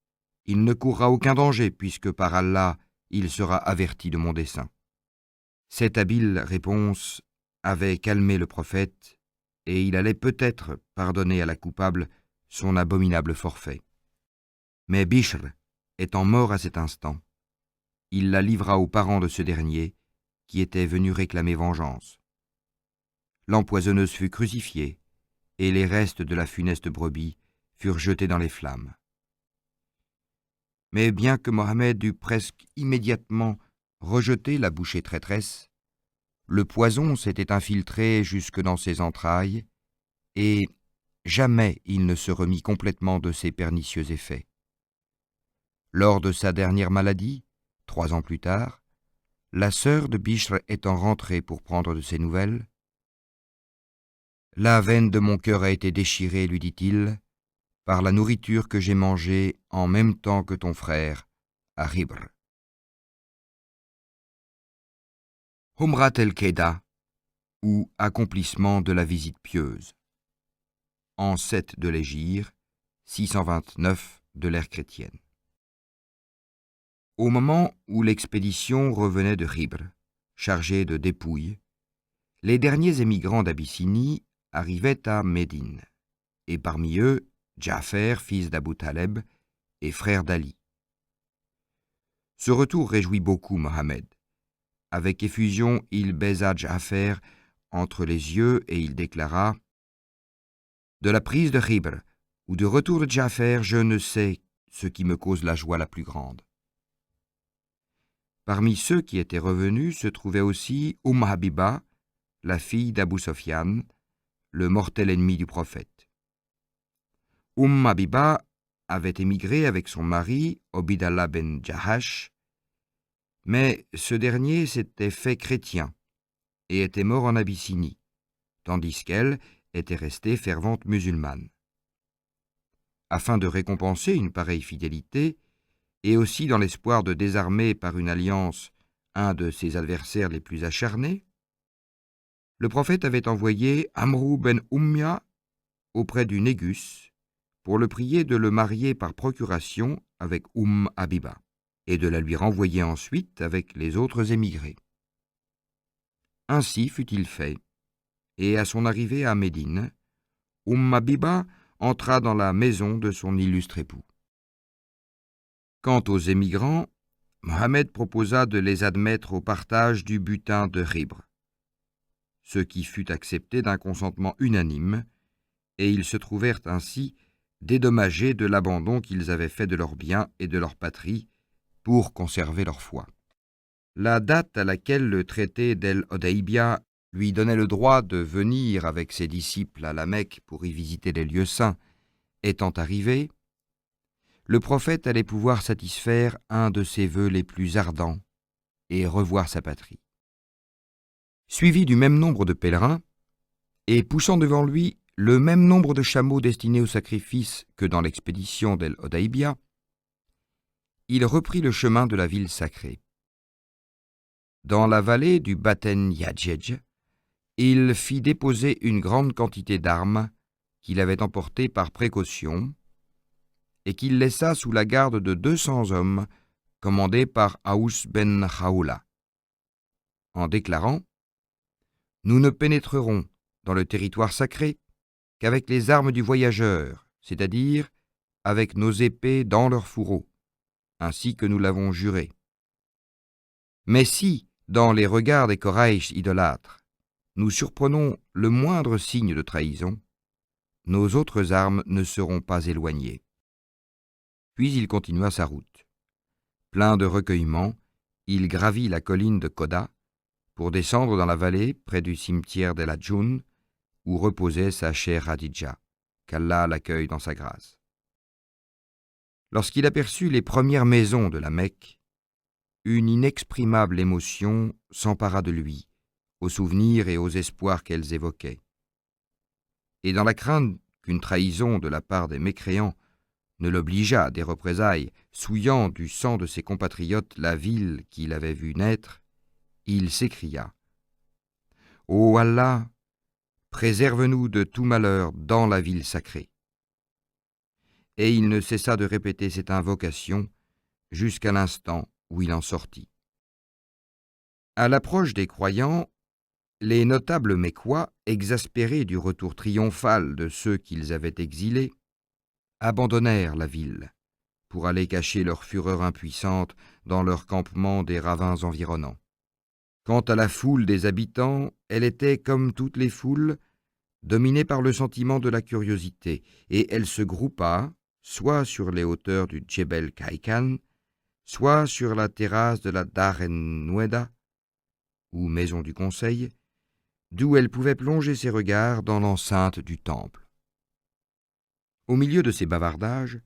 il ne courra aucun danger puisque par Allah, il sera averti de mon dessein. » Cette habile réponse avait calmé le prophète et il allait peut-être pardonner à la coupable son abominable forfait. Mais Bishr, étant mort à cet instant, il la livra aux parents de ce dernier, qui étaient venus réclamer vengeance. L'empoisonneuse fut crucifiée, et les restes de la funeste brebis furent jetés dans les flammes. Mais bien que Mohammed eût presque immédiatement rejeté la bouchée traîtresse, le poison s'était infiltré jusque dans ses entrailles, et jamais il ne se remit complètement de ses pernicieux effets. Lors de sa dernière maladie, 3 ans plus tard, la sœur de Bishr étant rentrée pour prendre de ses nouvelles, « La veine de mon cœur a été déchirée, lui dit-il, par la nourriture que j'ai mangée en même temps que ton frère, à Hibr. » Humrat el-Qeda, ou accomplissement de la visite pieuse. En 7 de l'Hégire, 629 de l'ère chrétienne. Au moment où l'expédition revenait de Hibr, chargée de dépouilles, les derniers émigrants d'Abyssinie arrivaient à Médine, et parmi eux, Ja'fer, fils d'Abu Taleb, et frère d'Ali. Ce retour réjouit beaucoup Mohammed. Avec effusion, il baisa Ja'fer entre les yeux et il déclara « De la prise de Hibr ou du retour de Ja'fer, je ne sais ce qui me cause la joie la plus grande. » Parmi ceux qui étaient revenus se trouvait aussi Habiba, la fille d'Abu Sofyan, le mortel ennemi du prophète. Habiba avait émigré avec son mari, Obidallah ben Jahash, mais ce dernier s'était fait chrétien et était mort en Abyssinie, tandis qu'elle était restée fervente musulmane. Afin de récompenser une pareille fidélité, et aussi dans l'espoir de désarmer par une alliance un de ses adversaires les plus acharnés, le prophète avait envoyé Amrou ben Ummia auprès du Négus pour le prier de le marier par procuration avec Habiba et de la lui renvoyer ensuite avec les autres émigrés. Ainsi fut-il fait, et à son arrivée à Médine, Habiba entra dans la maison de son illustre époux. Quant aux émigrants, Mohammed proposa de les admettre au partage du butin de Hibr, ce qui fut accepté d'un consentement unanime, et ils se trouvèrent ainsi dédommagés de l'abandon qu'ils avaient fait de leurs biens et de leur patrie pour conserver leur foi. La date à laquelle le traité d'El-Hodaïbia lui donnait le droit de venir avec ses disciples à la Mecque pour y visiter les lieux saints étant arrivée, le prophète allait pouvoir satisfaire un de ses vœux les plus ardents et revoir sa patrie. Suivi du même nombre de pèlerins, et poussant devant lui le même nombre de chameaux destinés au sacrifice que dans l'expédition d'El-Hodaïbia, il reprit le chemin de la ville sacrée. Dans la vallée du Baten Yadjedj, il fit déposer une grande quantité d'armes qu'il avait emportées par précaution et qu'il laissa sous la garde de 200 hommes commandés par Aous ben Khawla, en déclarant « Nous ne pénétrerons dans le territoire sacré qu'avec les armes du voyageur, c'est-à-dire avec nos épées dans leurs fourreaux, ainsi que nous l'avons juré. Mais si, dans les regards des Koraïch idolâtres, nous surprenons le moindre signe de trahison, nos autres armes ne seront pas éloignées. » Puis il continua sa route. Plein de recueillement, il gravit la colline de Koda pour descendre dans la vallée près du cimetière d'El Hadjoun, où reposait sa chère Khadija, qu'Allah l'accueille dans sa grâce. Lorsqu'il aperçut les premières maisons de la Mecque, une inexprimable émotion s'empara de lui, aux souvenirs et aux espoirs qu'elles évoquaient. Et dans la crainte qu'une trahison de la part des mécréants ne l'obligeât à des représailles, souillant du sang de ses compatriotes la ville qu'il avait vue naître, il s'écria « Ô Allah, préserve-nous de tout malheur dans la ville sacrée. » Et il ne cessa de répéter cette invocation jusqu'à l'instant où il en sortit. À l'approche des croyants, Les notables Mécois, exaspérés du retour triomphal de ceux qu'ils avaient exilés, abandonnèrent la ville pour aller cacher leur fureur impuissante dans leurs campements des ravins environnants. Quant à la foule des habitants, elle était, comme toutes les foules, dominée par le sentiment de la curiosité, et elle se groupa, soit sur les hauteurs du Djebel Kaikan, soit sur la terrasse de la Dar en-Noueda, ou maison du conseil, d'où elle pouvait plonger ses regards dans l'enceinte du temple. Au milieu de ces bavardages,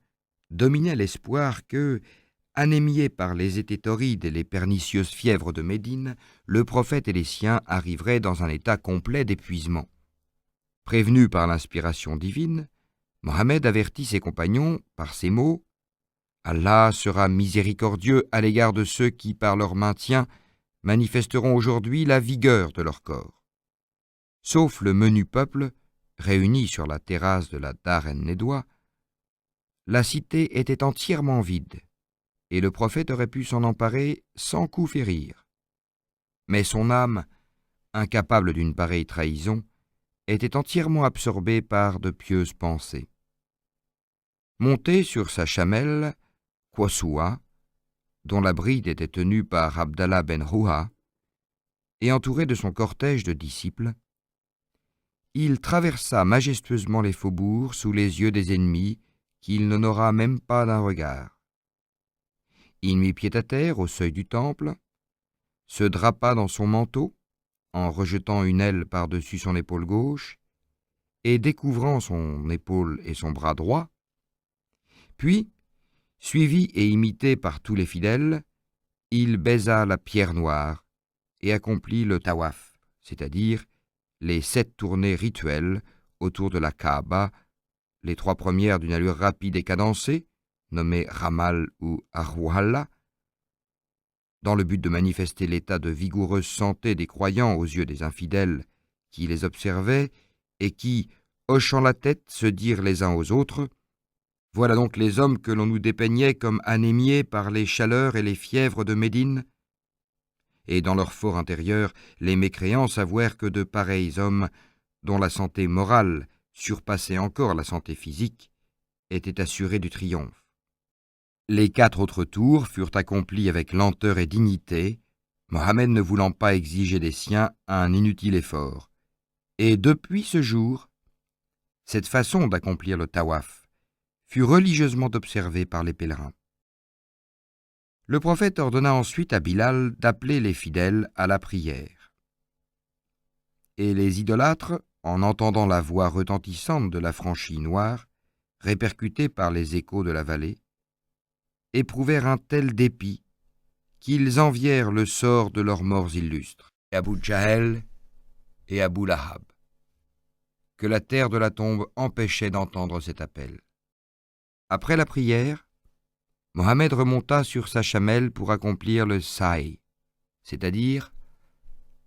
dominait l'espoir que, anémié par les étés torrides et les pernicieuses fièvres de Médine, le prophète et les siens arriveraient dans un état complet d'épuisement. Prévenu par l'inspiration divine, Mohammed avertit ses compagnons par ces mots: « Allah sera miséricordieux à l'égard de ceux qui, par leur maintien, manifesteront aujourd'hui la vigueur de leur corps. » Sauf le menu peuple, réuni sur la terrasse de la Dar en-Nédoua, la cité était entièrement vide, et le prophète aurait pu s'en emparer sans coup férir. Mais son âme, incapable d'une pareille trahison, était entièrement absorbée par de pieuses pensées. Monté sur sa chamelle, Qaswa, dont la bride était tenue par Abdallah ben Rouha, et entouré de son cortège de disciples, il traversa majestueusement les faubourgs sous les yeux des ennemis qu'il n'honora même pas d'un regard. Il mit pied à terre au seuil du temple, se drapa dans son manteau, en rejetant une aile par-dessus son épaule gauche, et découvrant son épaule et son bras droit, puis, suivi et imité par tous les fidèles, il baisa la pierre noire et accomplit le tawaf, c'est-à-dire les 7 tournées rituelles autour de la Kaaba, les 3 premières d'une allure rapide et cadencée, nommées Ramal ou Arwala, dans le but de manifester l'état de vigoureuse santé des croyants aux yeux des infidèles qui les observaient et qui, hochant la tête, se dirent les uns aux autres: « Voilà donc les hommes que l'on nous dépeignait comme anémiés par les chaleurs et les fièvres de Médine. » Et dans leur fort intérieur, les mécréants s'avouèrent que de pareils hommes, dont la santé morale surpassait encore la santé physique, étaient assurés du triomphe. Les 4 autres tours furent accomplis avec lenteur et dignité, Mohammed ne voulant pas exiger des siens un inutile effort. Et depuis ce jour, cette façon d'accomplir le tawaf fut religieusement observée par les pèlerins. Le prophète ordonna ensuite à Bilal d'appeler les fidèles à la prière. Et les idolâtres, en entendant la voix retentissante de la franchie noire, répercutée par les échos de la vallée, éprouvèrent un tel dépit qu'ils envièrent le sort de leurs morts illustres, Abu Jahel et Abu Lahab, que la terre de la tombe empêchait d'entendre cet appel. Après la prière, Mohammed remonta sur sa chamelle pour accomplir le sa'i, c'est-à-dire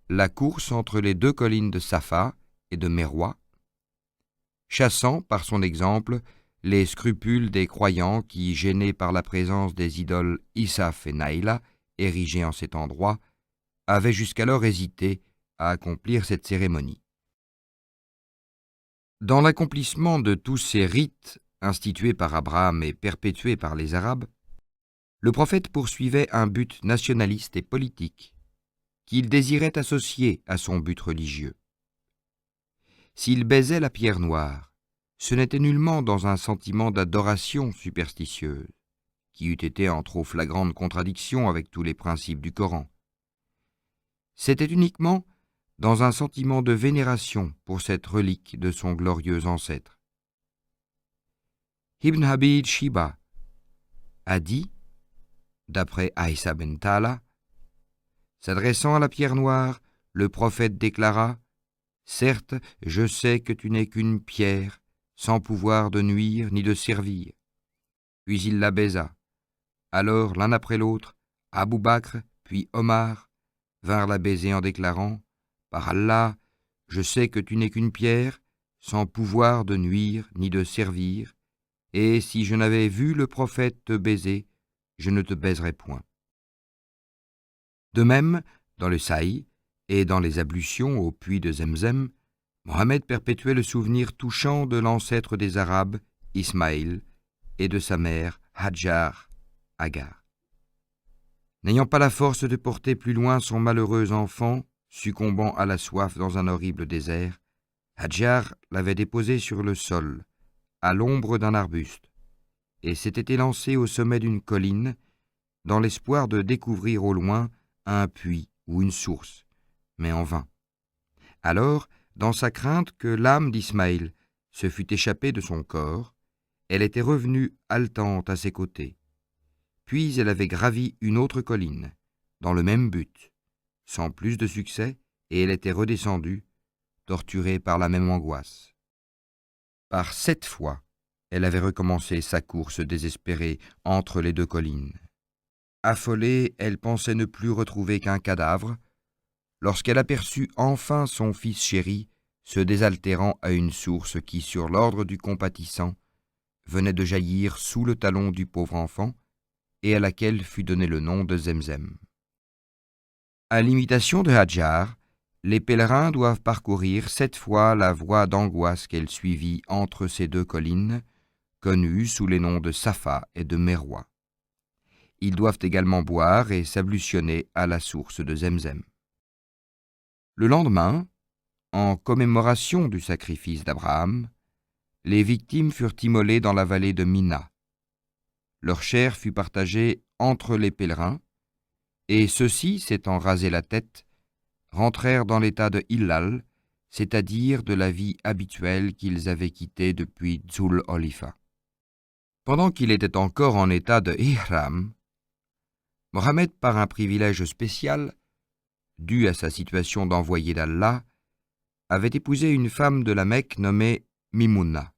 la course entre les 2 collines de Safa et de Merwa, chassant par son exemple les scrupules des croyants qui, gênés par la présence des idoles Isaf et Naïla, érigées en cet endroit, avaient jusqu'alors hésité à accomplir cette cérémonie. Dans l'accomplissement de tous ces rites institués par Abraham et perpétués par les Arabes, le prophète poursuivait un but nationaliste et politique qu'il désirait associer à son but religieux. S'il baisait la pierre noire, ce n'était nullement dans un sentiment d'adoration superstitieuse, qui eût été en trop flagrante contradiction avec tous les principes du Coran. C'était uniquement dans un sentiment de vénération pour cette relique de son glorieux ancêtre. Ibn Habib Shiba a dit, d'après Aïssa ben Tala, s'adressant à la pierre noire, le prophète déclara: « Certes, je sais que tu n'es qu'une pierre, sans pouvoir de nuire ni de servir. » Puis il la baisa. Alors, l'un après l'autre, Abou Bakr, puis Omar, vinrent la baiser en déclarant: « Par Allah, je sais que tu n'es qu'une pierre, sans pouvoir de nuire ni de servir, et si je n'avais vu le prophète te baiser, je ne te baiserais point. » De même, dans le sa'i, Et dans les ablutions au puits de Zemzem, Mohammed perpétuait le souvenir touchant de l'ancêtre des Arabes, Ismaïl, et de sa mère, Hadjar, Agar. N'ayant pas la force de porter plus loin son malheureux enfant, succombant à la soif dans un horrible désert, Hadjar l'avait déposé sur le sol, à l'ombre d'un arbuste, et s'était élancé au sommet d'une colline, dans l'espoir de découvrir au loin un puits ou une source, mais en vain. Alors, dans sa crainte que l'âme d'Ismaïl se fût échappée de son corps, elle était revenue haletante à ses côtés. Puis elle avait gravi une autre colline, dans le même but, sans plus de succès, et elle était redescendue, torturée par la même angoisse. Par 7 fois, elle avait recommencé sa course désespérée entre les deux collines. Affolée, elle pensait ne plus retrouver qu'un cadavre, lorsqu'elle aperçut enfin son fils chéri se désaltérant à une source qui, sur l'ordre du compatissant, venait de jaillir sous le talon du pauvre enfant, et à laquelle fut donné le nom de Zemzem. À l'imitation de Hadjar, les pèlerins doivent parcourir 7 fois la voie d'angoisse qu'elle suivit entre ces deux collines, connues sous les noms de Safa et de Merwa. Ils doivent également boire et s'ablutionner à la source de Zemzem. Le lendemain, en commémoration du sacrifice d'Abraham, les victimes furent immolées dans la vallée de Mina. Leur chair fut partagée entre les pèlerins, et ceux-ci, s'étant rasé la tête, rentrèrent dans l'état de Hillal, c'est-à-dire de la vie habituelle qu'ils avaient quittée depuis Dzul Olifa. Pendant qu'il était encore en état de Ihram, Mohammed, par un privilège spécial, dû à sa situation d'envoyé d'Allah, avait épousé une femme de la Mecque nommée Mimouna.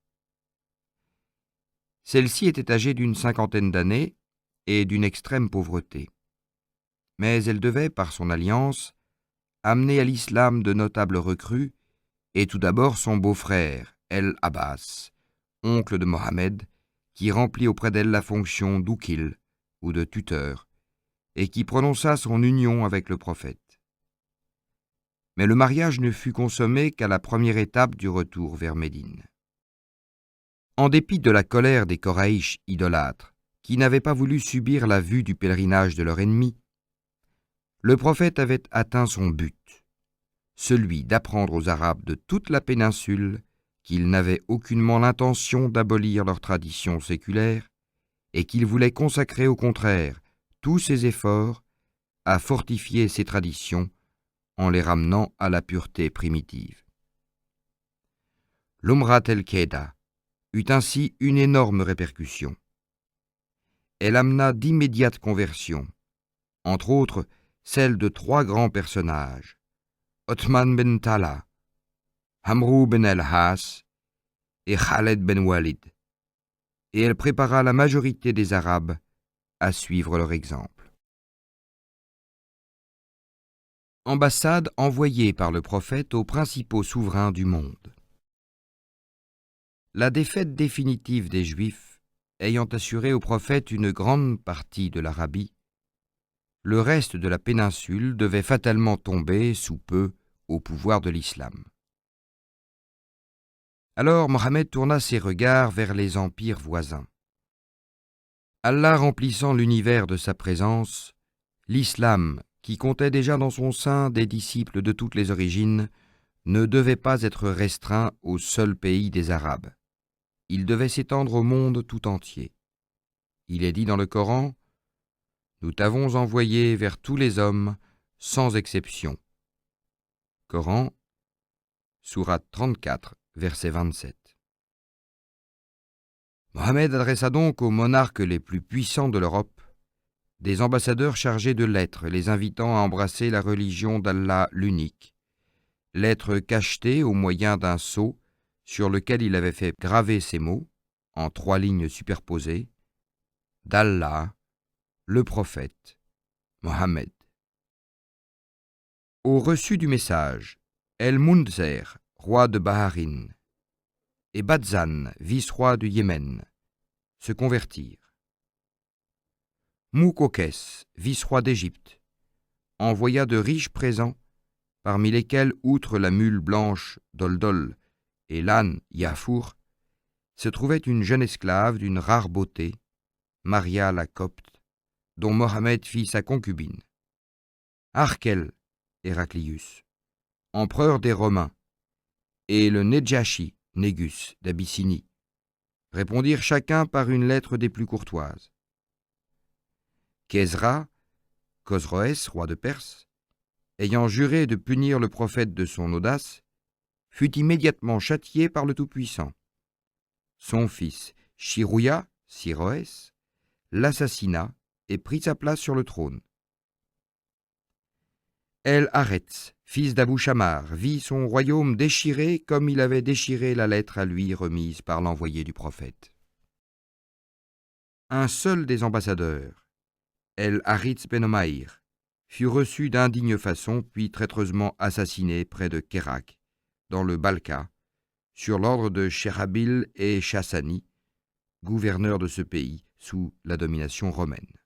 Celle-ci était âgée d'une 50aine d'années et d'une extrême pauvreté. Mais elle devait, par son alliance, amener à l'islam de notables recrues, et tout d'abord son beau-frère, El-Abbas, oncle de Mohammed, qui remplit auprès d'elle la fonction d'oukil, ou de tuteur, et qui prononça son union avec le prophète. Mais le mariage ne fut consommé qu'à la première étape du retour vers Médine. En dépit de la colère des Koraïch idolâtres, qui n'avaient pas voulu subir la vue du pèlerinage de leur ennemi, le prophète avait atteint son but, celui d'apprendre aux Arabes de toute la péninsule qu'ils n'avaient aucunement l'intention d'abolir leurs traditions séculaires et qu'il voulait consacrer au contraire tous ses efforts à fortifier ces traditions en les ramenant à la pureté primitive. L'Umrat el-Qeda eut ainsi une énorme répercussion. Elle amena d'immédiates conversions, entre autres celle de 3 grands personnages, Othman ben Tala, Amrou ben el-Has et Khaled ben Walid, et elle prépara la majorité des Arabes à suivre leur exemple. Ambassade envoyée par le prophète aux principaux souverains du monde. La défaite définitive des Juifs ayant assuré au prophète une grande partie de l'Arabie, le reste de la péninsule devait fatalement tomber sous peu au pouvoir de l'islam. Alors Mohammed tourna ses regards vers les empires voisins. Allah remplissant l'univers de sa présence, l'islam, qui comptait déjà dans son sein des disciples de toutes les origines, ne devait pas être restreint au seul pays des Arabes. Il devait s'étendre au monde tout entier. Il est dit dans le Coran, « Nous t'avons envoyé vers tous les hommes, sans exception. » Coran, sourate 34, verset 27. Mohammed adressa donc aux monarques les plus puissants de l'Europe des ambassadeurs chargés de lettres, les invitant à embrasser la religion d'Allah l'unique, lettres cachetées au moyen d'un sceau sur lequel il avait fait graver ces mots, en 3 lignes superposées, d'Allah, le prophète, Mohammed. Au reçu du message, El-Mundzer, roi de Baharin, et Badzan, vice-roi du Yémen, se convertirent. Moukokès, vice-roi d'Égypte, envoya de riches présents parmi lesquels, outre la mule blanche Doldol et l'âne Yafour, se trouvait une jeune esclave d'une rare beauté, Maria la Copte, dont Mohammed fit sa concubine. Arkel, Héraclius, empereur des Romains, et le Nedjashi, Négus, d'Abyssinie, répondirent chacun par une lettre des plus courtoises. Khésra, Khosroès, roi de Perse, ayant juré de punir le prophète de son audace, fut immédiatement châtié par le Tout-Puissant. Son fils, Shirouya, Siroès, l'assassina et prit sa place sur le trône. El-Haretz, fils d'Abou Shammar, vit son royaume déchiré comme il avait déchiré la lettre à lui remise par l'envoyé du prophète. Un seul des ambassadeurs, El-Haritz ben Omaïr, fut reçu d'indigne façon puis traîtreusement assassiné près de Kérak, dans le Balka, sur l'ordre de Sherabil et Chassani, gouverneurs de ce pays sous la domination romaine.